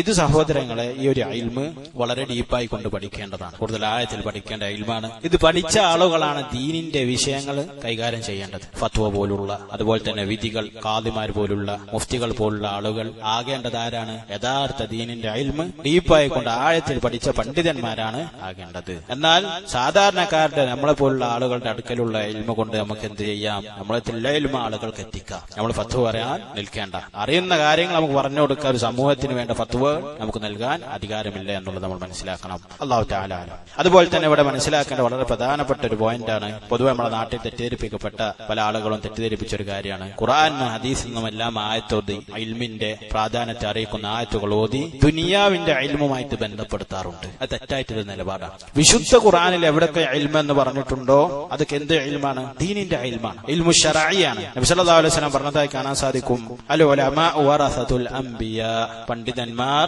ഇത് സഹോദരങ്ങളെ, ഈ ഒരു ഇൽമ് വളരെ ഡീപ്പായി കൊണ്ട് പഠിക്കേണ്ടതാണ്. കൂടുതൽ ആഴത്തിൽ പഠിക്കേണ്ട ഇൽമാണ്. ഇത് പഠിച്ച ആളുകളാണ് ദീനിന്റെ വിഷയങ്ങൾ കൈകാര്യം ചെയ്യേണ്ടത്. ഫത്വ പോലുള്ള, അതുപോലെ തന്നെ വിധികൾ, ഖാദിമാർ പോലുള്ള, മുഫ്തികൾ പോലുള്ള ആളുകൾ ആകേണ്ടത് ആരാണ്? യഥാർത്ഥ ദീനിന്റെ ഇൽമ് ഡീപ്പായി കൊണ്ട് ആഴത്തിൽ പഠിച്ച പണ്ഡിതന്മാരാണ് ആകേണ്ടത്. എന്നാൽ സാധാരണക്കാരുടെ, നമ്മളെ പോലുള്ള ആളുകളുടെ അടുക്കലുള്ള ഇൽമ കൊണ്ട് നമുക്ക് എന്ത് ചെയ്യാം? നമ്മളെ ഇൽമ ആളുകൾക്ക് എത്തിക്കാം. നമ്മൾ ഫത്വ പറയാൻ നിൽക്കേണ്ട. അറിയുന്ന കാര്യങ്ങൾ നമുക്ക് പറഞ്ഞു കൊടുക്കാൻ ഒരു സമൂഹത്തിന് വേണ്ട ഫത്വ നമുക്ക് നൽകാൻ അധികാരമില്ല എന്നുള്ളത് നമ്മൾ മനസ്സിലാക്കണം. അല്ലാഹു തആല. അതുപോലെ തന്നെ ഇവിടെ മനസ്സിലാക്കേണ്ട വളരെ പ്രധാനപ്പെട്ട ഒരു പോയിന്റാണ്, പൊതുവെ നമ്മുടെ നാട്ടിൽ തെറ്റിദ്ധരിപ്പിക്കപ്പെട്ട പല ആളുകളും തെറ്റിദ്ധരിപ്പിച്ച ഒരു കാര്യമാണ്, ഖുർആനും ഹദീസിൽ നിന്നും എല്ലാം ആയത്തോതി ഇൽമിന്റെ പ്രാധാന്യത്തെ അറിയിക്കുന്ന ആയത്തുകൾ ഓതി ദുനിയാവിന്റെ ഇൽമുമായിട്ട് ബന്ധപ്പെടുത്താറുണ്ട്. അത് തെറ്റായിട്ടൊരു നിലപാടാണ്. വിശുദ്ധ ഖുർആനിൽ എവിടൊക്കെ ഇൽമ എന്ന് പറഞ്ഞിട്ടുണ്ടോ അതൊക്കെ എന്ത് ഇൽമാണ്? ദീനിന്റെ ഇൽമാണ്, ഇൽമു ശർഈയാണ്. നബി സല്ലല്ലാഹു അലൈഹി വസല്ലം പറഞ്ഞതായി കാണാൻ സാധിക്കും, അൽ ഉലമാ വറസത്തുൽ അംബിയാ, പണ്ഡിതന്മാർ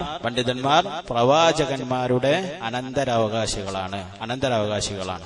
പ്രവാചകന്മാരുടെ അനന്തരാവകാശികളാണ്.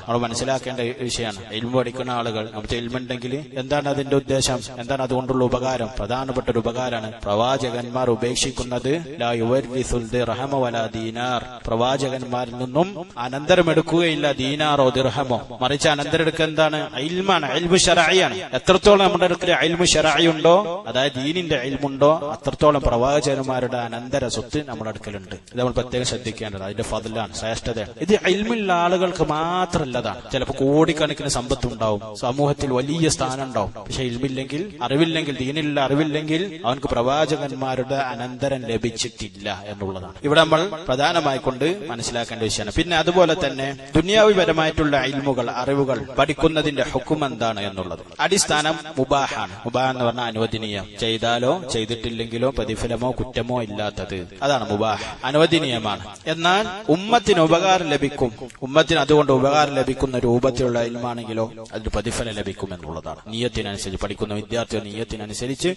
നമ്മൾ മനസ്സിലാക്കേണ്ട വിഷയമാണ്. ഇൽമു പഠിക്കുന്ന ആളുകൾ, നമുക്ക് ഇൽമുണ്ടെങ്കിൽ എന്താണ് അതിന്റെ ഉദ്ദേശം? എന്താണ് അതുകൊണ്ടുള്ള ഉപകാരം? പ്രധാനപ്പെട്ട ഒരു ഉപകാരമാണ് പ്രവാചകന്മാർ ഉപേക്ഷിക്കുന്നത് ലാ യുവരിസുൽ ദിർഹമ വലാ ദീനാർ, പ്രവാചകന്മാരിൽ നിന്നും അനന്തരമെടുക്കുകയില്ല ദീനാറോ ദിർഹമോ, മറിച്ച് അനന്തരെടുക്കുക എന്താണ്? ഇൽമാണ്, ഇൽമു ശർഈയാണ്. എത്രത്തോളം നമ്മുടെ അടുക്കൽ ഇൽമു ശർഈ ഉണ്ടോ, അതായത് ദീനിന്റെ ഇൽമുണ്ടോ, അത്രത്തോളം പ്രവാചകന്മാരുടെ അനന്തര സ്വത്ത് നമ്മുടെ അടുക്കലുണ്ട്. ഇത് നമ്മൾ പ്രത്യേകം ശ്രദ്ധിക്കേണ്ടത്. അതിന്റെ ഫضലാണ്, ശ്രേഷ്ഠതയാണ്. ഇത് ഇൽമുള്ള ആളുകൾക്ക് മാത്രമല്ലതാണ്. ചിലപ്പോൾ കോടിക്കണക്കിന് സമ്പത്ത് ഉണ്ടാവും, സമൂഹത്തിൽ വലിയ സ്ഥാനം ഉണ്ടാവും. പക്ഷെ ഇൽമില്ലെങ്കിൽ, അറിവില്ലെങ്കിൽ, ദീനിലുള്ള അറിവില്ലെങ്കിൽ അവനക്ക് പ്രവാചകന്മാരുടെ അനന്തരം ലഭിച്ചിട്ടില്ല എന്നുള്ളതാണ് ഇവിടെ നമ്മൾ പ്രധാനമായി കൊണ്ട് മനസ്സിലാക്കേണ്ട വിഷയമാണ്. പിന്നെ അതുപോലെ തന്നെ ദുനിയാവിപരമായിട്ടുള്ള ഇൽമുകൾ, അറിവുകൾ പഠിക്കുന്നതിന്റെ ഹുക്ം എന്താണ് എന്നുള്ളത്. അടിസ്ഥാനം മുബാഹാണ്. മുബാഹ് എന്ന് പറഞ്ഞാൽ അനുവദനീയം, ചെയ്താലോ ചെയ്തിട്ടില്ലെങ്കിലോ പ്രതിഫലമോ കുറ്റമോ ഇല്ലാത്തത്, അതാണ് മുബാഹ്, അനുവദനീയമാണ്. എന്നാൽ ഉമ്മത്തിന് ഉപകാരം ലഭിക്കും, ഉമ്മത്തിന് അതുകൊണ്ട് ഉപകാരം ലഭിക്കുന്ന രൂപത്തിലുള്ള ഇൽമാണെങ്കിലോ അതിന് പ്രതിഫലം ലഭിക്കും എന്നുള്ളതാണ്. നിയ്യത്തിനനുസരിച്ച്, പഠിക്കുന്ന വിദ്യാർത്ഥിയുടെ നിയ്യത്തിനനുസരിച്ച്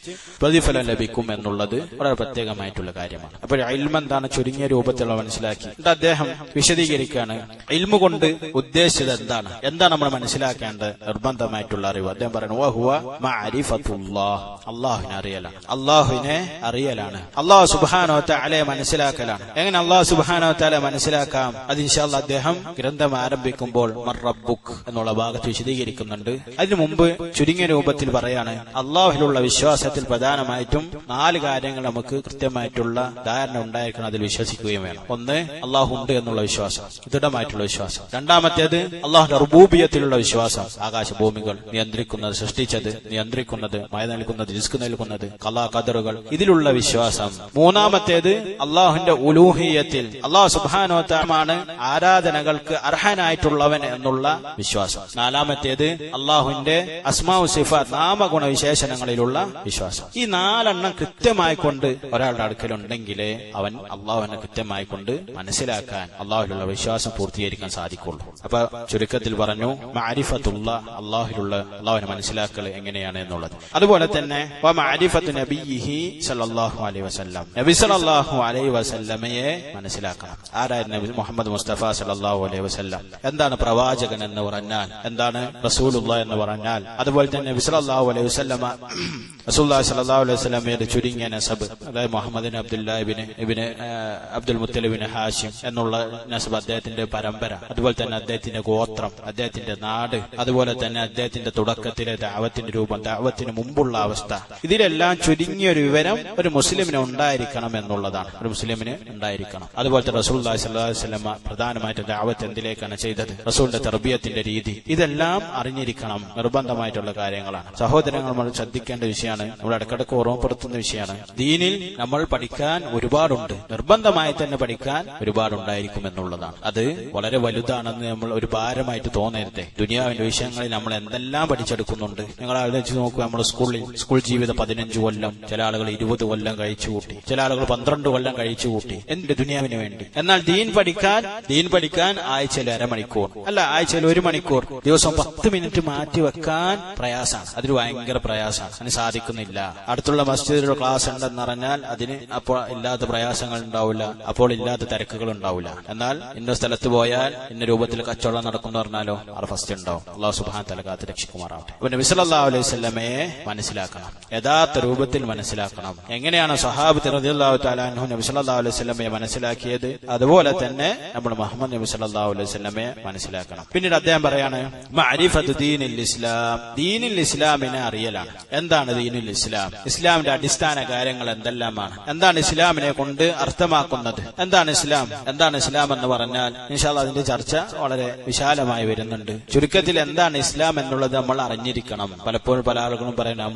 പ്രതിഫലം ലഭിക്കും എന്നുള്ളത് വളരെ പ്രത്യേകമായിട്ടുള്ള കാര്യമാണ്. അപ്പോൾ ഇൽമ എന്താണ് ചുരുങ്ങിയ രൂപത്തിലുള്ള മനസ്സിലാക്കി അദ്ദേഹം വിശദീകരിക്കുകയാണ്. ഇൽമു കൊണ്ട് ഉദ്ദേശിച്ചത് എന്താണ് നമ്മൾ മനസ്സിലാക്കേണ്ടത് നിർബന്ധമായിട്ടുള്ള അറിവ്. അദ്ദേഹം പറയുന്നു, വഹുവ മഅരിഫത്തുല്ലാഹ്, അല്ലാഹുവിനെ അറിയലാണ്, അല്ലാഹു സുബ്ഹാനഹു വ തആലയെ മനസ്സിലാക്കലാണ്. എങ്ങനെ അല്ലാഹു സുബ്ഹാനഹു വ തആല മനസ്സിലാക്കാം? അത് ഇൻഷാ അല്ലാഹ് അദ്ദേഹം ഗ്രന്ഥം ആരംഭിക്കുമ്പോൾ മർ റബ്ബുക് എന്നുള്ള ഭാഗത്ത് വിശദീകരിക്കുന്നുണ്ട്. അതിനു മുമ്പ് ചുരുങ്ങിയ രൂപത്തിൽ പറയാണ്, അല്ലാഹുവിലുള്ള വിശ്വാസത്തിൽ പ്രധാനമായിട്ടും 4 കാര്യങ്ങൾ നമുക്ക് കൃത്യമായിട്ടുള്ള ധാരണ ഉണ്ടായിരിക്കണം, അതിൽ വിശ്വസിക്കുകയും വേണം. ഒന്ന്, അല്ലാഹു ഉണ്ട് എന്നുള്ള വിശ്വാസം, ദൃഢമായിട്ടുള്ള വിശ്വാസം. രണ്ടാമത്തേത് അല്ലാഹുവിന്റെ റുബൂബിയത്തിലുള്ള വിശ്വാസം, ആകാശഭൂമികൾ നിയന്ത്രിക്കുന്നത്, സൃഷ്ടിച്ചത്, നിയന്ത്രിക്കുന്നത്, മഴ നൽകുന്നത്, റിസ്ക് നൽകുന്നത്, ഖലാ ഖദറുകൾ, ഇതിലുള്ള വിശ്വാസം. മൂന്നാമത്തേത് അല്ലാഹുവിന്റെ ഉലൂഹിയത്തിൽ, അല്ലാഹു സുബ്ഹാനഹു വ തആല ആരാധനകൾക്ക് അർഹനായിട്ടുള്ളവൻ എന്നുള്ള വിശ്വാസം. നാലാമത്തേത് അല്ലാഹുവിന്റെ അസ്മാഉ സിഫാത്ത്, നാമഗുണ വിശേഷണങ്ങളിലുള്ള വിശ്വാസം. ഈ 4 കൃത്യമായി കൊണ്ട് ഒരാളുടെ അടുക്കലുണ്ടെങ്കിലേ അവൻ അള്ളാഹുവിനെ കൃത്യമായി കൊണ്ട് മനസ്സിലാക്കാൻ, അള്ളാഹുവിലുള്ള വിശ്വാസം പൂർത്തീകരിക്കാൻ സാധിക്കുള്ളൂ. അപ്പൊ ചുരുക്കത്തിൽ പറഞ്ഞു, മഅരിഫത്തുള്ള, അള്ളാഹുവിനെ മനസ്സിലാക്കൽ എങ്ങനെയാണ് എന്നുള്ളത്. അതുപോലെ തന്നെ മഅരിഫത്തു നബിയിഹി സല്ലല്ലാഹു അലൈഹി വസല്ലം, നബി സല്ലല്ലാഹു അലൈഹി വസല്ലമയെ മനസ്സിലാക്കണം. ആരായിരുന്നു നബി മുഹമ്മദ് മുസ്തഫ സല്ലല്ലാഹു അലൈഹി വസല്ലം? എന്താണ് പ്രവാചകൻ എന്ന് പറഞ്ഞാൽ? എന്താണ് റസൂലുള്ളാഹി എന്ന് പറഞ്ഞാൽ? അതുപോലെ തന്നെ നബി സല്ലല്ലാഹു അലൈഹി വസല്ലമ, റസൂലുള്ളാഹി സല്ലല്ലാഹു അലൈഹി വസല്ലമയുടെ ചുരുങ്ങിയ നസബ്, അതായത് മുഹമ്മദ് അബ്ദുല്ലാഹ് ഇബ്നു അബ്ദുൽ മുത്തലിബ് ഇബ്നു ഹാഷിം എന്നുള്ള നസബ്, അദ്ദേഹത്തിന്റെ പരമ്പര, അതുപോലെ തന്നെ അദ്ദേഹത്തിന്റെ ഗോത്രം, അദ്ദേഹത്തിന്റെ നാട്, അതുപോലെ തന്നെ അദ്ദേഹത്തിന്റെ തുടക്കത്തിലെ ദഅവത്തിന്റെ രൂപം, ദഅവത്തിന് മുമ്പുള്ള അവസ്ഥ, ഇതിലെല്ലാം ചുരുങ്ങിയൊരു വിവരം ഒരു മുസ്ലിമിന് ഉണ്ടായിരിക്കണം എന്നുള്ളതാണ്. ഒരു മുസ്ലിമിന് ഉണ്ടായിരിക്കണം. അതുപോലെ തന്നെ റസൂലുള്ളാഹി സ്വല്ലല്ലാഹു അലൈഹി വസല്ലം പ്രധാനമായിട്ട് ദഅവത്ത് എന്തിലേക്കാണ് ചെയ്തത്, റസൂലിന്റെ തർബിയത്തിന്റെ രീതി, ഇതെല്ലാം അറിഞ്ഞിരിക്കണം, നിർബന്ധമായിട്ടുള്ള കാര്യങ്ങളാണ്. സഹോദരങ്ങൾ, നമ്മൾ ശ്രദ്ധിക്കേണ്ട വിഷയമാണ്, നമ്മൾ ഇടക്കിടക്ക് ഓർമ്മപ്പെടുത്തുന്ന വിഷയമാണ്. ദീനിൽ നമ്മൾ പഠിക്കാൻ ഒരുപാടുണ്ട്, നിർബന്ധമായി തന്നെ പഠിക്കാൻ ഒരുപാടുണ്ടായിരിക്കും എന്നുള്ളതാണ്. അത് വളരെ വലുതാണെന്ന് നമ്മൾ ഒരു ഭാരമായിട്ട് തോന്നരുത്. ദുനിയാവിന്റെ വിഷയങ്ങളിൽ നമ്മൾ എന്തെല്ലാം പഠിച്ചെടുക്കുന്നുണ്ട്. നിങ്ങൾ ആലോചിച്ച് നോക്കുക, നമ്മൾ സ്കൂൾ ജീവിതം 15 കൊല്ലം, ചില ആളുകൾ 20 കൊല്ലം കഴിച്ചു കൂട്ടി, ചില ആളുകൾ 12 കൊല്ലം കഴിച്ചു കൂട്ടി, എന്ത് ദുനിയാവിന് വേണ്ടി. എന്നാൽ ദീൻ പഠിക്കാൻ ആഴ്ചയിൽ അരമണിക്കൂർ, അല്ല ആഴ്ചയിൽ 1 മണിക്കൂർ, ദിവസം 10 മിനിറ്റ് മാറ്റി വെക്കാൻ പ്രയാസമാണ്. അതിന് ഭയങ്കര പ്രയാസമാണ്, അതിന് സാധിക്കുന്നില്ല. അടുത്തുള്ള മസ്ജിദിൽ ക്ലാസ് ഉണ്ടെന്ന് പറഞ്ഞാൽ അതിന് അപ്പോൾ ഇല്ലാത്ത പ്രയാസങ്ങൾ ഉണ്ടാവില്ല, അപ്പോൾ ഇല്ലാത്ത തിരക്കുകൾ ഉണ്ടാവില്ല. എന്നാൽ ഇന്ന സ്ഥലത്ത് പോയാൽ ഇന്ന രൂപത്തിൽ കച്ചവടം നടക്കുന്നു പറഞ്ഞാലോ അവിടെ ഫസ്റ്റ് ഉണ്ടാവും. അല്ലാഹു സുബ്ഹാനഹു വ തആല കാത്ത് രക്ഷിക്കുമാറാവട്ടെ. അപ്പോൾ നബി സല്ലല്ലാഹു അലൈഹി വസല്ലമയെ മനസ്സിലാക്കണം, യഥാർത്ഥ രൂപത്തിൽ മനസ്സിലാക്കണം. എങ്ങനെയാണ് സ്വഹാബത്ത് റളിയല്ലാഹു തആല അൻഹു നബി സല്ലല്ലാഹു അലൈഹി വസല്ലമയെ മനസ്സിലാക്കിയത്, അതുപോലെ തന്നെ നമ്മൾ മുഹമ്മദ് നബി സല്ലല്ലാഹു അലൈഹി വസല്ലമയെ മനസ്സിലാക്കണം. പിന്നീട് അദ്ദേഹം പറയാണ് മഅരിഫത്തു ദീനിൽ ഇസ്ലാം, ദീനിൽ ഇസ്ലാമിനെ അറിയലാണ്. എന്താണ് ദീനുൽ ഇസ്ലാം? ഇസ്ലാമിന്റെ അടിസ്ഥാന കാര്യങ്ങൾ എന്തെല്ലാമാണ്? എന്താണ് ഇസ്ലാമിനെ കൊണ്ട് അർത്ഥമാക്കുന്നത്? എന്താണ് ഇസ്ലാം? എന്താണ് ഇസ്ലാം എന്ന് പറഞ്ഞാൽ ഇൻഷാ അല്ലാഹ് അതിന്റെ ചർച്ച വളരെ വിശാലമായി വരുന്നുണ്ട്. ചുരുക്കത്തിൽ എന്താണ് ഇസ്ലാം എന്നുള്ളത് നമ്മൾ അറിഞ്ഞിരിക്കണം. പലപ്പോഴും പല ആളുകളും പറയുന്നത്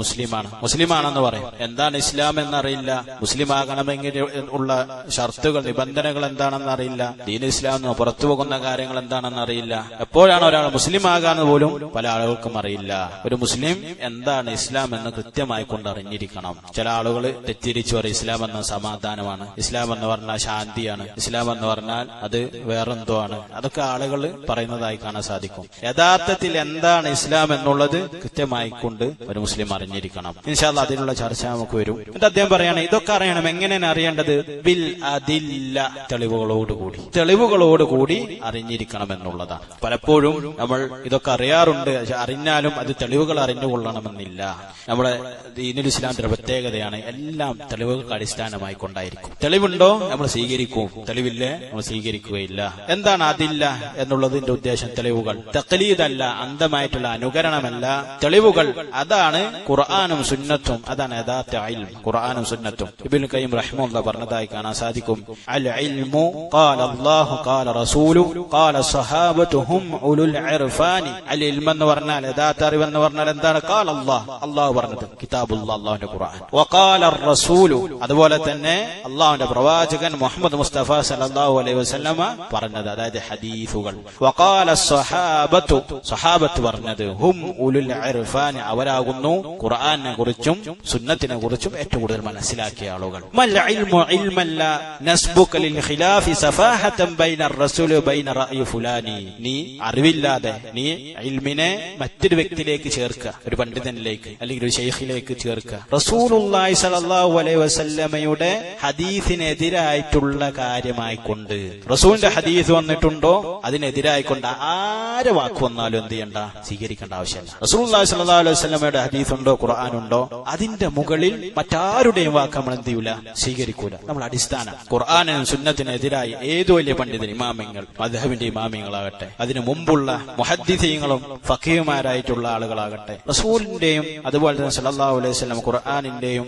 മുസ്ലിമാണെന്ന് പറയും. എന്താണ് ഇസ്ലാം എന്നറിയില്ല. മുസ്ലിം ആകണമെങ്കിൽ ഉള്ള ഷർത്തുകൾ, നിബന്ധനകൾ എന്താണെന്ന് അറിയില്ല. ദീൻ ഇസ്ലാം എന്ന് പുറത്തു പോകുന്ന കാര്യങ്ങൾ എന്താണെന്ന് അറിയില്ല. എപ്പോഴാണ് ഒരാൾ മുസ്ലിം ആകാന്ന് പോലും പല ആളുകൾക്കും അറിയില്ല. ഒരു മുസ്ലിം എന്താണ് ഇസ്ലാം എന്ന് കൃത്യമായി കൊണ്ട് അറിഞ്ഞിരിക്കണം. ചില ആളുകൾ തെറ്റിരിച്ചു പറയും ഇസ്ലാം എന്ന സമാധാനമാണ്, ഇസ്ലാം എന്ന് പറഞ്ഞാൽ ശാന്തിയാണ്, ഇസ്ലാം എന്ന് പറഞ്ഞാൽ അത് വേറെന്തോ ആണ്. അതൊക്കെ ആളുകൾ പറയുന്നതായി കാണാൻ സാധിക്കും. യഥാർത്ഥത്തിൽ എന്താണ് ഇസ്ലാം എന്നുള്ളത് കൃത്യമായി കൊണ്ട് ഒരു മുസ്ലിം അറിഞ്ഞിരിക്കണം. ഇൻഷാ അല്ലാഹ് അതിനുള്ള ചർച്ച നമുക്ക് വരും. എന്നിട്ട് അദ്ദേഹം പറയാണ് ഇതൊക്കെ അറിയണം. എങ്ങനെയാണ് അറിയേണ്ടത്? ബിൽ അദില്ല, തെളിവുകളോടുകൂടി അറിഞ്ഞിരിക്കണം എന്നുള്ളതാണ്. പലപ്പോഴും നമ്മൾ ഇതൊക്കെ അറിയാറുണ്ട്, അറിഞ്ഞാലും അത് തെളിവുകൾ അറിഞ്ഞുകൊള്ളണമെന്നില്ല. നമ്മുടെ ദീനുൽ ഇസ്ലാമിന്റെ പ്രത്യേകതയാണ് എല്ലാം തെളിവുകൾക്ക് അടിസ്ഥാനമായി കൊണ്ടായിരിക്കും. തെളിവുണ്ടോ നമ്മൾ സ്വീകരിക്കും, തെളിവില്ലേ നമ്മൾ സ്വീകരിക്കുകയില്ല. എന്താണ് അതില്ല എന്നുള്ളതിന്റെ ഉദ്ദേശം? തെളിവുകൾ തഖ്ലീദല്ല, അന്ധമായിട്ടുള്ള അനുകരണമല്ല. തെളിവുകൾ അതാണ് ഖുർആനും സുന്നത്തും, അതാണ് യഥാർത്ഥ ഇൽം. ഖുർആനും സുന്നത്തും ഇബ്നു ഖയ്യിം റഹിമഹുല്ലാഹ് പറഞ്ഞതായി കാണാൻ സാധിക്കും. അൽ ഇൽമു ഖാല അല്ലാഹു ഖാല റസൂലു ഖാല സ്വഹാബത്തു ഹും ഉലുൽ ഇർഫാനി. അൽ ഇൽം എന്ന് പറഞ്ഞാൽ യഥാർത്ഥ അറിവ് എന്ന് പറഞ്ഞാൽ എന്താണ്? ഖാല അല്ലാഹ്, അല്ലാഹു പറഞ്ഞത്, കിതാബുല്ലാഹ്, അല്ലാഹുവിന്റെ ഖുർആൻ. വഖാല റസൂലു, അതുപോലെ തന്നെ അല്ലാഹുവിന്റെ പ്രവാചകൻ മുഹമ്മദ് മുസ്തഫ സല്ലല്ലാഹു അലൈഹി വസല്ലമ പറഞ്ഞത്, അതായത് ഹദീസുകൾ. വഖാല സ്വഹാബത്തു, സ്വഹാബത്ത് പറഞ്ഞത്, ഹും ഉലുൽ ഇർഫാൻ, അവരാകുന്നു ഖുർആനെ കുറിച്ചും സുന്നത്തിനെ കുറിച്ചും ഏറ്റവും കൂടുതൽ മനസ്സിലാക്കിയ ആളുകൾ. മൽ ഇൽമു ഇൽമല്ല നസ്ബുക ലിൽ ഖിലാഫി സഫാഹതൻ ബൈനർ റസൂലി ബൈന റഅയി ഫുലാനി. നീ അറിവില്ലാതെ നീ ഇൽമിനെ മറ്റൊരു വ്യക്തിയിലേക്ക് ചേർക്കുക, ഒരു പണ്ഡിതനിലേക്ക് അല്ലെങ്കിൽ ഒരു ശൈഖിലേക്ക് ചേർക്കുക. റസൂലുള്ളാഹി സ്വല്ലല്ലാഹു അലൈഹി വസല്ലമയുടെ ഹദീസിനെതിരായിട്ടുള്ള കാര്യമായിക്കൊണ്ട്, റസൂലിന്റെ ഹദീസ് വന്നിട്ടുണ്ടോ അതിനെതിരായിക്കൊണ്ട് ആരെ വാക്ക് വന്നാലും എന്ത് ചെയ്യണ്ട, സ്വീകരിക്കേണ്ട ആവശ്യമില്ല. റസൂലുള്ളാഹി സ്വല്ലല്ലാഹു അലൈഹി വസല്ലമയുടെ ഹദീസ് ഉണ്ടോ, ഖുർആൻ ഉണ്ടോ, അതിന്റെ മുകളിൽ മറ്റാരുടെയും വാക്ക് നമ്മൾ എന്ത് ചെയ്യൂല, സ്വീകരിക്കൂല. നമ്മൾ അടിസ്ഥാനം ഖുർആനും സുന്നത്തിനെതിരായി ഏത് വലിയ പണ്ഡിതൻ, ഇമാമിങ്ങൾ, മദ്ഹബിന്റെ ഇമാമിങ്ങളാകട്ടെ, അതിനു മുമ്പുള്ള മുഹദ്ദിസീങ്ങളും ഫഖീഹുമാരായിട്ടുള്ള ആളുകളാകട്ടെ, റസൂലിന്റെയും അതുപോലെ തന്നെ സല്ലല്ലാഹു അലൈഹി വസല്ലം ഖുർആനിന്റെയും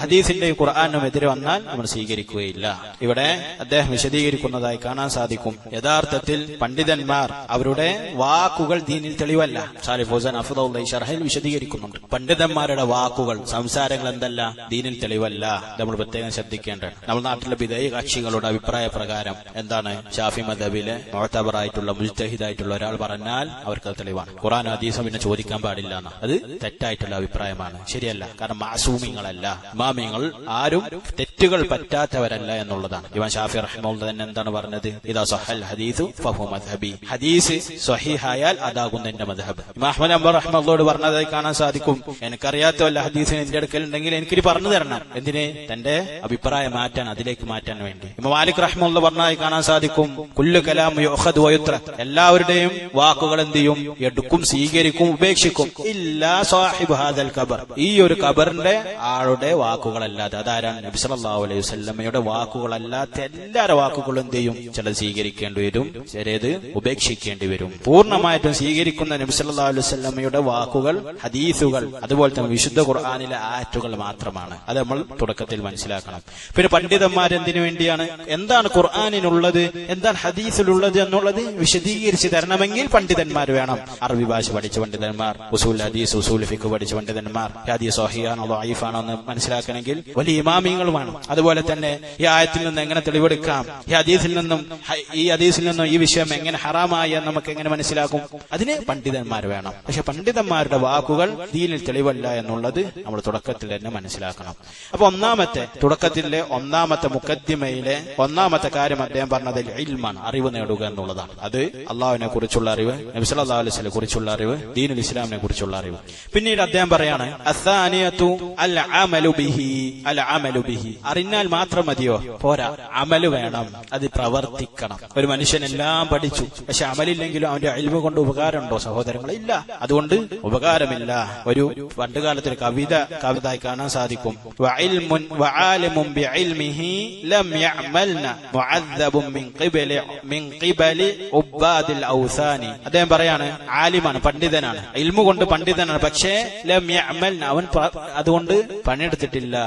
ഹദീസിന്റെയും ഖുർആനും എതിരെ വന്നാൽ നമ്മൾ സ്വീകരിക്കുകയില്ല. ഇവിടെ അദ്ദേഹം വിശദീകരിക്കുന്നതായി കാണാൻ സാധിക്കും. യഥാർത്ഥത്തിൽ പണ്ഡിതന്മാർ അവരുടെ വാക്കുകൾ ദീനിൽ തെളിവല്ല. സാലിഹ് ഫൗസാൻ ഹഫിദഹുല്ലാഹി ശർഹിൽ വിശദീകരിക്കുന്നുണ്ട്. പണ്ഡിതന്മാരുടെ വാക്കുകൾ, സംസാരങ്ങൾ എന്തല്ല, ദീനിൽ തെളിവല്ല. നമ്മൾ പ്രത്യേകം ശ്രദ്ധിക്കേണ്ടത്. നമ്മുടെ നാട്ടിലെ ബിദഈ കക്ഷികളുടെ അഭിപ്രായ പ്രകാരം എന്താണ്, ഷാഫി മദ്ഹബിലെ മുഅ്തബറായിട്ടുള്ള മുജ്തഹിദായിട്ടുള്ള ഒരാൾ പറഞ്ഞാൽ അവർക്ക് തെളിവാണ്. ഖുർആൻ ഹദീസും പിന്നെ ചോദിക്കാൻ പാടില്ല എന്ന്. അത് തെറ്റായിട്ടുള്ള അഭിപ്രായമാണ്, ശരിയല്ല. കാരണം മാസൂമിങ്ങളല്ല, ഇമാമിങ്ങൾ ആരും തെറ്റുകൾ പറ്റാത്തവരല്ല എന്നുള്ളതാണ്. ഇമാം ഷാഫി റഹിമഹുല്ലാഹ് തന്നെ എന്താണ് പറഞ്ഞത്? ഇദാ സഹൽ ഹദീസു ഫഹു മദ്ഹബി, ഹദീസ് സ്വഹീഹായാൽ അതാകുന്നു എന്റെ മദ്ഹബ്. ഇമാം അഹ്മദ് അംബർ റഹിമഹുല്ലാഹ് പറഞ്ഞതായി കാണാൻ സാധിക്കും. എനിക്കറിയാത്ത വല്ല ഹദീസിന് എന്റെ അടുക്കൽ ഉണ്ടെങ്കിൽ എനിക്കിത് പറഞ്ഞു തരണം. എന്തിന്? തന്റെ അഭിപ്രായം മാറ്റാൻ, അതിലേക്ക് മാറ്റാൻ വേണ്ടി. ഇമാം മാലിക് റഹിമഹുല്ലാഹ് പറഞ്ഞതായി കാണാൻ സാധിക്കും. കുല്ലു കലാം യുഖദ് വയുത്ര, എല്ലാവരുടെയും വാക്കുകൾ എന്ത് ചെയ്യും, എടുക്കും, സ്വീകരിക്കും, ഉപേക്ഷിക്കും. ഇല്ലാ സാഹിബ് ഹാദൽ ഖബർ, ഈ ഒരു ഖബറിന്റെ ആളുടെ വാക്കുകളല്ലാതെ, അതാരാണ്? നബി സല്ലല്ലാഹു അലൈഹി വസല്ലമയുടെ വാക്കുകളല്ലാത്ത എല്ലാവരുടെ വാക്കുകളും എന്ത് ചെയ്യും, ചിലത് സ്വീകരിക്കേണ്ടി വരും, ചിലത് ഉപേക്ഷിക്കേണ്ടി വരും. പൂർണ്ണമായിട്ടും സ്വീകരിക്കുന്ന നബി സല്ലല്ലാഹു അലൈഹി വസല്ലമയുടെ വാക്കുകൾ, ഹദീസുകൾ, അതുപോലെ തന്നെ വിശുദ്ധ ഖുർആനിലെ ആയത്തുകൾ മാത്രമാണ്. അത് നമ്മൾ തുടക്കത്തിൽ മനസ്സിലാക്കണം. പിന്നെ പണ്ഡിതന്മാരെന്തിനു വേണ്ടിയാണ്, എന്താണ് ഖുർആനിനുള്ളത്, എന്താണ് ഹദീസിലുള്ളത് എന്നുള്ളത് വിശദീകരിച്ച് തരണമെങ്കിൽ പണ്ഡിതന്മാർ വേണം. അറബി ഭാഷ പഠിച്ച പണ്ഡിതന്മാർ, ഉസൂൽ ഹദീസ്, ഉസൂൽ ഫിഖ് പഠിച്ച പണ്ഡിതന്മാർ, ഹദീസ് സ്വഹീഹാണോ ദഈഫാണോ എന്ന് മനസ്സിലാക്കണമെങ്കിൽ വലിയ ഇമാമിങ്ങളുമാണ്. അതുപോലെ തന്നെ ഈ ആയത്തിൽ നിന്ന് എങ്ങനെ തെളിവെടുക്കാം, ഈ ഹദീസിൽ നിന്നും ഈ വിഷയം എങ്ങനെ ഹറാമായ നമുക്ക് എങ്ങനെ മനസ്സിലാക്കും, അതിന് പണ്ഡിതന്മാർ വേണം. പക്ഷെ പണ്ഡിതന്മാരുടെ വാക്കുകൾ ദീനിൽ തെളിവല്ല എന്നുള്ളത് നമ്മൾ തുടക്കത്തിൽ തന്നെ മനസ്സിലാക്കണം. അപ്പൊ തുടക്കത്തിലെ ഒന്നാമത്തെ മുഖദ്ദിമയിലെ ഒന്നാമത്തെ കാര്യം അദ്ദേഹം പറഞ്ഞത് ഇൽമാണ്. ഇൽമാണ്, അറിവ് നേടുക എന്നുള്ളതാണ്. അത് അള്ളാഹുവിനെ കുറിച്ചുള്ള അറിവ്, നബി സല്ലല്ലാഹു അലൈഹി വസല്ലം കുറിച്ചുള്ള അറിവ്, ദീനുൽ ഇസ്ലാമിനെ കുറിച്ചുള്ള അറിവ്. പിന്നീട് അദ്ദേഹം പറയാണ് അസ്സാനിയതു അൽ അമലു ബിഹി, അൽ അമലു ബിഹി. അറിഞ്ഞാൽ മാത്രം മതിയോ? പോരാ, അമല് വേണം, അത് പ്രവർത്തിക്കണം. ഒരു മനുഷ്യൻ എല്ലാം പഠിച്ചു, പക്ഷെ അമലില്ലെങ്കിലും അവന്റെ ഇൽമു കൊണ്ട് ഉപകാരമുണ്ടോ സഹോദരങ്ങളെ? ഇല്ല. അതുകൊണ്ട് ഉപകാരമില്ല. ഒരു പണ്ടുകാലത്തൊരു കവിതയായി കാണാൻ സാധിക്കും. വഇൽമുൻ വആലിമുൻ ബിഇൽമിഹി ലം യഅമൽന മുഅദ്ദബുൻ മിൻ ഖിബലി ഉബ്ബാദിൽ ഔസാനി. അദ്ദേഹം പറയാണ്, ആലിമാണ്, പണ്ഡിതനാണ്, ഇൽമു കൊണ്ട് പണ്ഡിതനാണ്, പക്ഷേ ലം യഅമൽന, അവൻ അതുകൊണ്ട് പണിയെടുത്തിട്ടില്ല,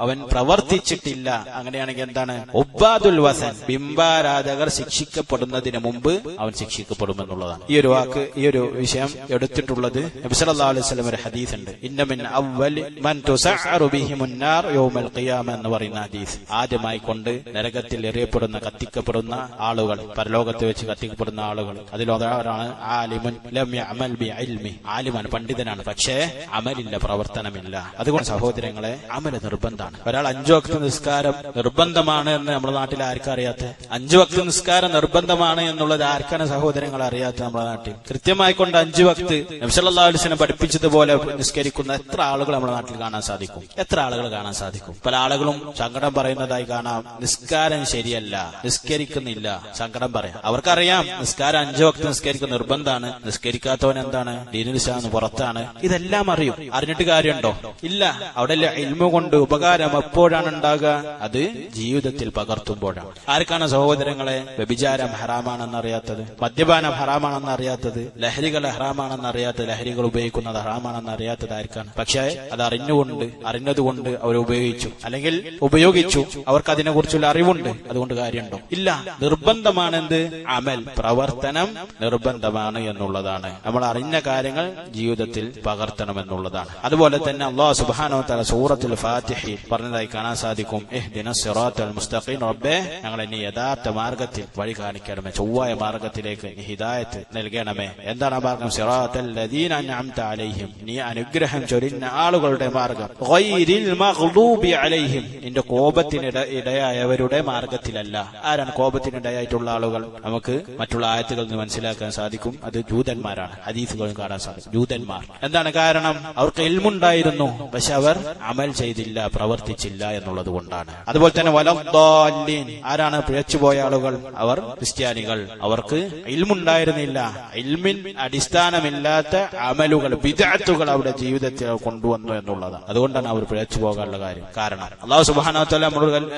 അവൻ പ്രവർത്തിച്ചിട്ടില്ല. അങ്ങനെയാണെങ്കിൽ എന്താണ്? ഉബ്ബാദുൽ വസൻ, ബിംബാരാധകർ ശിക്ഷിക്കപ്പെടുന്നതിന് മുമ്പ് അവൻ ശിക്ഷിക്കപ്പെടുമെന്നുള്ളതാണ്. ഈ ഒരു വാക്ക്, ഈ ഒരു വിഷയം എടുത്തിട്ടുള്ളത് നബി സല്ലല്ലാഹു അലൈഹി വസല്ലം ഒരു ഹദീസ് ഉണ്ട്. ഇന്ന മിൻ അവ്വലി മൻ തുസഅറു ബിഹിമുൻ നാർ യൗമൽ ഖിയാമ എന്ന് പറയുന്ന ഹദീസ്. ആദ്യമായി കൊണ്ട് നരകത്തിൽ എറിയപ്പെടുന്ന, കത്തിക്കപ്പെടുന്ന ആളുകൾ, പരലോകത്ത് വെച്ച് കത്തിക്കപ്പെടുന്ന ആളുകൾ, അതിലൊരാളാണ് ആലിമുൻ ലം യഅമൽ ബിഇൽമി. ആലിമാണ്, പണ്ഡിതനാണ്, പക്ഷേ അമലില്ല, പ്രവർത്തനമില്ല. അതുകൊണ്ട് സഹോദരങ്ങളെ, അമല് നിർബന്ധമാണ്. ഒരാൾ 5 വക്ത് നിസ്കാരം നിർബന്ധമാണ് എന്ന് നമ്മുടെ നാട്ടിൽ ആർക്കും അറിയാത്ത, 5 വക്ത് നിസ്കാരം നിർബന്ധമാണ് എന്നുള്ളത് ആർക്കാണ് സഹോദരങ്ങൾ അറിയാത്ത? നമ്മുടെ നാട്ടിൽ കൃത്യമായി കൊണ്ട് 5 വക്ത് നബി സല്ലല്ലാഹു അലൈഹി വസല്ലം പഠിപ്പിച്ചതുപോലെ നിസ്കരിക്കുന്ന എത്ര ആളുകൾ നമ്മുടെ നാട്ടിൽ കാണാൻ സാധിക്കും? എത്ര ആളുകൾ കാണാൻ സാധിക്കും? പല ആളുകളും സങ്കടം പറയുന്നതായി കാണാം. നിസ്കാരം ശരിയല്ല, നിസ്കരിക്കുന്നില്ല, സങ്കടം പറയാം. അവർക്കറിയാം നിസ്കാരം 5 വക്ത് നിസ്കരിക്കുന്ന നിർബന്ധമാണ്, നിസ്കരിക്കാത്തവൻ എന്താണ്? ദീനുൽ ഇസ്ലാമിന് പുറത്താണ്. ഇതെല്ലാം അറിയും. അറിഞ്ഞിട്ട് കാര്യമുണ്ടോ? ഇല്ല. അവിടെ ഇൽമു കൊണ്ട് ഉപകാരം എപ്പോഴാണ് ഉണ്ടാകുക? അത് ജീവിതത്തിൽ പകർത്തുമ്പോഴാണ്. ആർക്കാണ് സഹോദരങ്ങളെ വ്യഭിചാരം ഹറാമാണെന്ന് അറിയാത്തത്? മദ്യപാനം ഹറാമാണെന്ന് അറിയാത്തത്? ലഹരികൾ ഹറാമാണെന്ന് അറിയാത്തത്? ലഹരികൾ ഉപയോഗിക്കുന്നത് ഹറാമാണെന്ന് അറിയാത്തത് ആർക്കാണ്? പക്ഷേ അത് അറിഞ്ഞതുകൊണ്ട് അവർ ഉപയോഗിച്ചു, അല്ലെങ്കിൽ ഉപയോഗിച്ചു, അവർക്ക് അതിനെ കുറിച്ചുള്ള അറിവുണ്ട്. അതുകൊണ്ട് കാര്യമുണ്ടോ? ഇല്ല. നിർബന്ധമാണെന്ത്? അമൽ, പ്രവർത്തനം നിർബന്ധമാണ് എന്നുള്ളതാണ്. നമ്മൾ അറിഞ്ഞ കാര്യങ്ങൾ ജീവിതത്തിൽ പകർത്തണമെന്നുള്ളതാണ്. അതുപോലെ തന്നെ അല്ലാഹു സുബ്ഹാനഹു വ തആല സൂറത്തുൽ ഫാത്തിഹയിൽ പറഞ്ഞതായി കാണാൻ സാധിക്കും, ഇഹ്ദിനസ് സിറാത്തൽ മുസ്തഖീം, റബ്ബേ ഞങ്ങളെ നീ യഥാർത്ഥ മാർഗത്തിൽ വഴി കാണിക്കണമേ, ചൊവ്വായ മാർഗത്തിലേക്ക് നീ ഹിദായത്ത് നൽകണമേ. എന്താണ് ആ മാർഗം? സിറാത്തൽ ലദീന അൻഅംത അലൈഹിം, നീ അനുഗ്രഹം ചൊരിഞ്ഞ ആളുകളുടെ മാർഗം. ഗൈരിൽ മഗ്ദൂബി അലൈഹിം, നിന്റെ കോപത്തിന് ഇടയായവരുടെ മാർഗത്തിലല്ല. ആരാണ് കോപത്തിനിടയായിട്ടുള്ള ആളുകൾ? നമുക്ക് മറ്റുള്ള ആയത്തുകളിൽ നിന്ന് മനസ്സിലാക്കാൻ സാധിക്കും, അത് ജൂതന്മാരാണ്. ഹദീസുകളും കാണാൻ സാധിക്കും. ജൂതന്മാർ എന്താണ് കാരണം? അവർക്ക് ഇൽമുണ്ടായിരുന്നു, പക്ഷെ അവർ അമൽ ചെയ്തില്ല, പ്രവർത്തിച്ചില്ല എന്നുള്ളത് കൊണ്ടാണ്. അതുപോലെ തന്നെ വലദ്ദാല്ലീൻ, ആരാണ് പിഴച്ചുപോയ ആളുകൾ? അവർ ക്രിസ്ത്യാനികൾ. അവർക്ക് ഇൽമുണ്ടായിരുന്നില്ല, ഇൽമിൻ അടിസ്ഥാനമില്ലാത്ത അമലുകൾ, ബിദ്അത്തുകൾ അവരുടെ ജീവിതത്തിൽ കൊണ്ടുവന്നു എന്നുള്ളതാണ്. അതുകൊണ്ടാണ് അവർ പിഴച്ചു പോകാനുള്ള കാരണം. അല്ലാഹു സുബ്ഹാനഹു വ തആല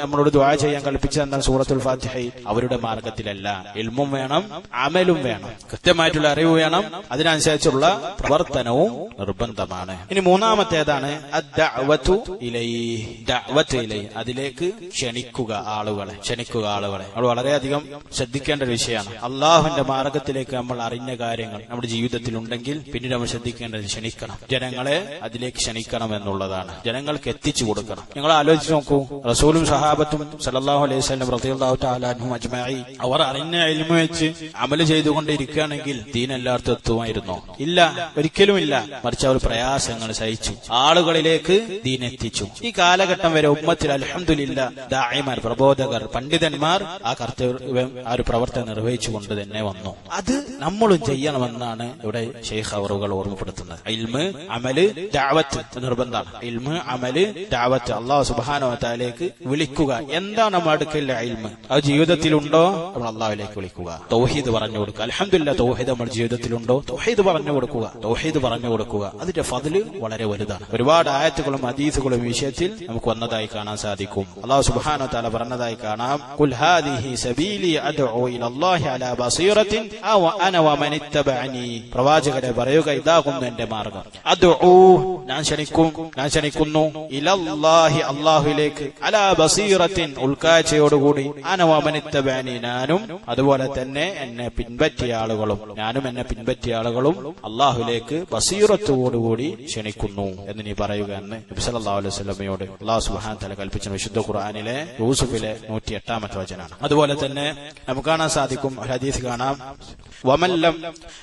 നമ്മളോട് ദുആ ചെയ്യാൻ കൽപ്പിച്ചത് എന്താണ്? സൂറത്തുൽ ഫാത്തിഹയിൽ അവരുടെ മാർഗത്തിലല്ല. ഇൽമും വേണം, അമലും വേണം, കൃത്യമായിട്ടുള്ള അറിവ് വേണം, അതിനനുസരിച്ചുള്ള പ്രവർത്തനവും നിർബന്ധമാണ്. ഇനി മൂന്നാമത്തേതാണ് അദ്ദഅവതു ഇലൈഹി, ദഅവത്ത് ഇലൈഹി, അതിലേക്ക് ക്ഷണിക്കുക ആളുകളെ. നമ്മൾ വളരെയധികം ശ്രദ്ധിക്കേണ്ട ഒരു വിഷയമാണ്. അള്ളാഹുവിന്റെ മാർഗത്തിലേക്ക് നമ്മൾ അറിഞ്ഞ കാര്യങ്ങൾ നമ്മുടെ ജീവിതത്തിൽ ഉണ്ടെങ്കിൽ പിന്നീട് നമ്മൾ ശ്രദ്ധിക്കേണ്ടത് ക്ഷണിക്കണം, ജനങ്ങളെ അതിലേക്ക് ക്ഷണിക്കണം എന്നുള്ളതാണ്. ജനങ്ങൾക്ക് എത്തിച്ചു കൊടുക്കണം. നിങ്ങൾ ആലോചിച്ച് നോക്കൂ, റസൂലും സഹാബത്തും സല്ലല്ലാഹു അലൈഹി വസല്ലം റളിയല്ലാഹു തആല അൻഹും അജ്മഈൻ, അവർ അറിഞ്ഞ ഇൽമു വെച്ച് അമൽ ചെയ്തുകൊണ്ടിരിക്കുകയാണെങ്കിൽ ദീൻ എല്ലായിടത്തും എത്തുമായിരുന്നോ? ഇല്ല, ഒരിക്കലുമില്ല. മറിച്ച് അവർ പ്രയാസങ്ങൾ സഹിച്ചു, ആളുകളിലേക്ക് ദീൻ എത്തിച്ചു. ഈ കാലഘട്ടം വരെ ഉമ്മത്തിൽ അൽഹംദുലില്ലാഹ് ദാഇമാർ, പ്രബോധകർ, പണ്ഡിതന്മാർ ആ കർത്തവ്യം, ആ ഒരു പ്രവർത്തനം നിർവഹിച്ചുകൊണ്ട് തന്നെ വന്നു. അത് നമ്മളും ചെയ്യണമെന്നാണ് ഇവിടെ ശൈഖ് അവറുകൾ ഓർമ്മപ്പെടുത്തുന്നത്. ഇൽമ്, അമല്, ദഅവത്ത് നിർബന്ധമാണ്. ഇൽമ്, അമല്, ദഅവത്ത്, അല്ലാഹു സുബ്ഹാനഹു വ തആലയിലേക്ക് വിളിക്കുക. എന്താണ് നമ്മുടെ അടുക്കൽ ഇൽമ്? അത് ജീവിതത്തിലുണ്ടോ? നമ്മൾ അല്ലാഹുവിലേക്ക് വിളിക്കുക, തൗഹീദ് പറഞ്ഞു കൊടുക്കുക. അൽഹംദുലില്ലാഹ് തൗഹീദ് നമ്മുടെ ജീവിതത്തിലുണ്ടോ? തൗഹീദ് പറഞ്ഞു കൊടുക്കുക. അതിന്റെ ഫദ്ല് വളരെ വലുതാണ്. ഒരുപാട് ആയത്തുകളും ഹദീസുകളും വിഷയത്തിൽ നമുക്ക് വന്നതായി കാണാൻ സാധിക്കും. അല്ലാഹു സുബ്ഹാനഹു വ തആല പറഞ്ഞതായി കാണാം, ഖുൽ ഹാദിഹി സബീലി അദ്ഉ ഇലല്ലാഹി അലാ ബസീറത്തിൻ അവ അന വമൻ ഇത്തബഅനി. പ്രവാചകരെ പറയുക, ഇതാകുന്നു എന്റെ മാർഗം. അദ്ഉ, ഞാൻ ക്ഷണിക്കുന്നു, ഇലല്ലാഹി, അല്ലാഹുവിലേക്ക്, അലാ ബസീറത്തിൻ, ഉൾക്കാഴ്ചയോടുകൂടി, അന വമൻ ഇത്തബഅനി, ഞാനും അതുപോലെ തന്നെ എന്നെ പിൻപറ്റിയ ആളുകളും അല്ലാഹുവിലേക്ക് ബസീറത്തോടുകൂടി ക്ഷണിക്കുന്നു എന്ന് നീ പറയുക എന്ന് നബി സല്ലല്ലാഹു അലൈഹി വസല്ലമയോട് അല്ലാഹു സുബ്ഹാനഹു വ തആല കൽപ്പിച്ച വിശുദ്ധ ഖുർആനിലെ യൂസുഫിലെ 108ാമത്തെ വചനമാണ്. അതുപോലെ തന്നെ നമുക്ക് കാണാൻ സാധിക്കും, ഹദീസ് കാണാം, വമല്ലം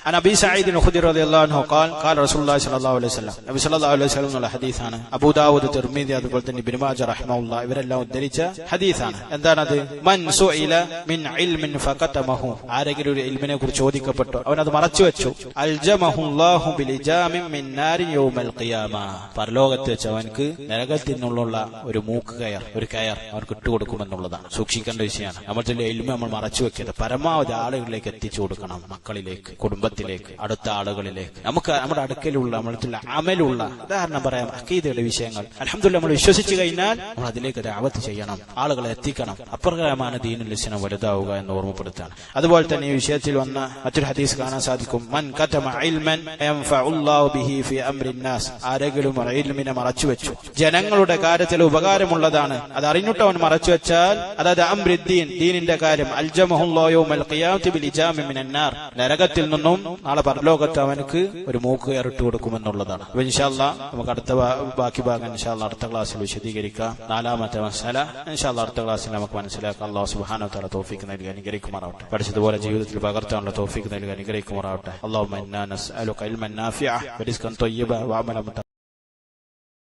അൻ അബീ സഈദ് ഖുദരി റളിയല്ലാഹു അൻഹു ഖാല റസൂലുള്ളാഹി സ്വല്ലല്ലാഹു അലൈഹി വസല്ലം, നബി സല്ലല്ലാഹു അലൈഹി വസല്ലം എന്നുള്ള ഹദീസാണ്. അബൂ ദാവൂദ്, തിർമിദി, അതുപോലെ തന്നെ ഇബ്നു മാജ റഹിമഹുല്ലാഹ് ഇവരെല്ലാം ഉദ്ധരിച്ച ഹദീസാണ്. എന്താണത്? മൻ സുഇല മിൻ ഇൽമിൻ ഫഖതമഹു, ആരെങ്കിലും ഒരു ഇൽമിനെ കുറിച്ച് ചോദിക്കപ്പെട്ടു അവൻ അത് മറച്ചു വെച്ചു, അൽജമഹു അല്ലാഹു ബിലിജാമിൻ മിൻ നാരി യൗമൽ ഖിയാമ, പരലോകത്ത് വെച്ച് അവൻക്ക് നരകത്തിൽ നിന്നുള്ള ഒരു മൂക്ക് കയർ, ഒരു കയർ അവർക്ക് ഇട്ടുകൊടുക്കുമെന്നുള്ളതാണ്. സൂക്ഷിക്കേണ്ട വിഷയമാണ്. നമ്മുടെ ഇൽമ നമ്മൾ മറച്ചു വെക്കരുത്. പരമാവധി ആളുകളിലേക്ക് എത്തിച്ചു കൊടുക്കണം, മക്കളിലേക്ക്, കുടുംബത്തിലേക്ക്, അടുത്ത ആളുകളിലേക്ക്. നമുക്ക് നമ്മുടെ അടുക്കലുള്ള നമ്മളുള്ള അമലുള്ള, ഉദാഹരണം പറയാം, അഖീദയുടെ വിഷയങ്ങൾ അൽഹംദുലില്ലാഹ് നമ്മൾ വിശ്വസിച്ചു കഴിഞ്ഞാൽ നമ്മൾ അതിലേക്ക് ദഅവത്ത് ചെയ്യണം, ആളുകളെ എത്തിക്കണം. അപ്രകാരമാണ് ദീനുൽ ഇസ്ലാം വലുതാവുക എന്ന് ഓർമ്മപ്പെടുത്താണ്. അതുപോലെ തന്നെ ഈ വിഷയത്തിൽ വന്ന മറ്റൊരു ഹദീസ് കാണാൻ സാധിക്കും, മൻ കതമ ഇൽമൻ യൻഫഉല്ലാഹു ബിഹി ഫി അംറിൻ നാസ്, ആരെങ്കിലും ഇൽമിനെ മറച്ചുവെച്ചു, ജനങ്ങളുടെ കാര്യത്തിൽ ഉപകാരമുള്ളതാണ്, അത് അറിഞ്ഞിട്ട് അവൻ മറച്ചുവെച്ചാൽ, അതായത് അംറിദ്ദീൻ, ദീനിന്റെ കാര്യം, അൽജമഹുല്ലാഹു യൗമൽ ഖിയാമത്തി ബിലിജാമി മിനൻ നാർ, നരകത്തിൽ നിന്നും നാളെ പരലോകത്ത് അവനക്ക് ഒരു മൂക്ക് കയറിട്ട് കൊടുക്കുമെന്നുള്ളതാണ്. അപ്പൊ ഇൻഷാ അല്ലാഹ് നമുക്ക് അടുത്ത ബാക്കി ഭാഗം ഇൻഷാ അല്ലാഹ് അടുത്ത ക്ലാസ്സിൽ വിശദീകരിക്കാം. 4-ാമത്തെ മസല ഇൻഷാ അല്ലാഹ് അടുത്ത ക്ലാസ്സിൽ നമുക്ക് മനസ്സിലാക്കാം. അല്ലാഹു സുബ്ഹാനഹു വ തആല തൗഫീഖ് നൽകി അനുഗ്രഹിക്കുമാറാവട്ടെ. പഠിച്ചതുപോലെ ജീവിതത്തിൽ പകർത്താനുള്ള തൗഫീഖ് നൽകി അനുഗ്രഹിക്കുമാറാവട്ടെ. അല്ലാഹുമ്മ ഇന്നാ നസ്അലുക ഇൽമൻ നാഫിഅ വ റിസ്കൻ ത്വയ്യിബ വ അമലൻ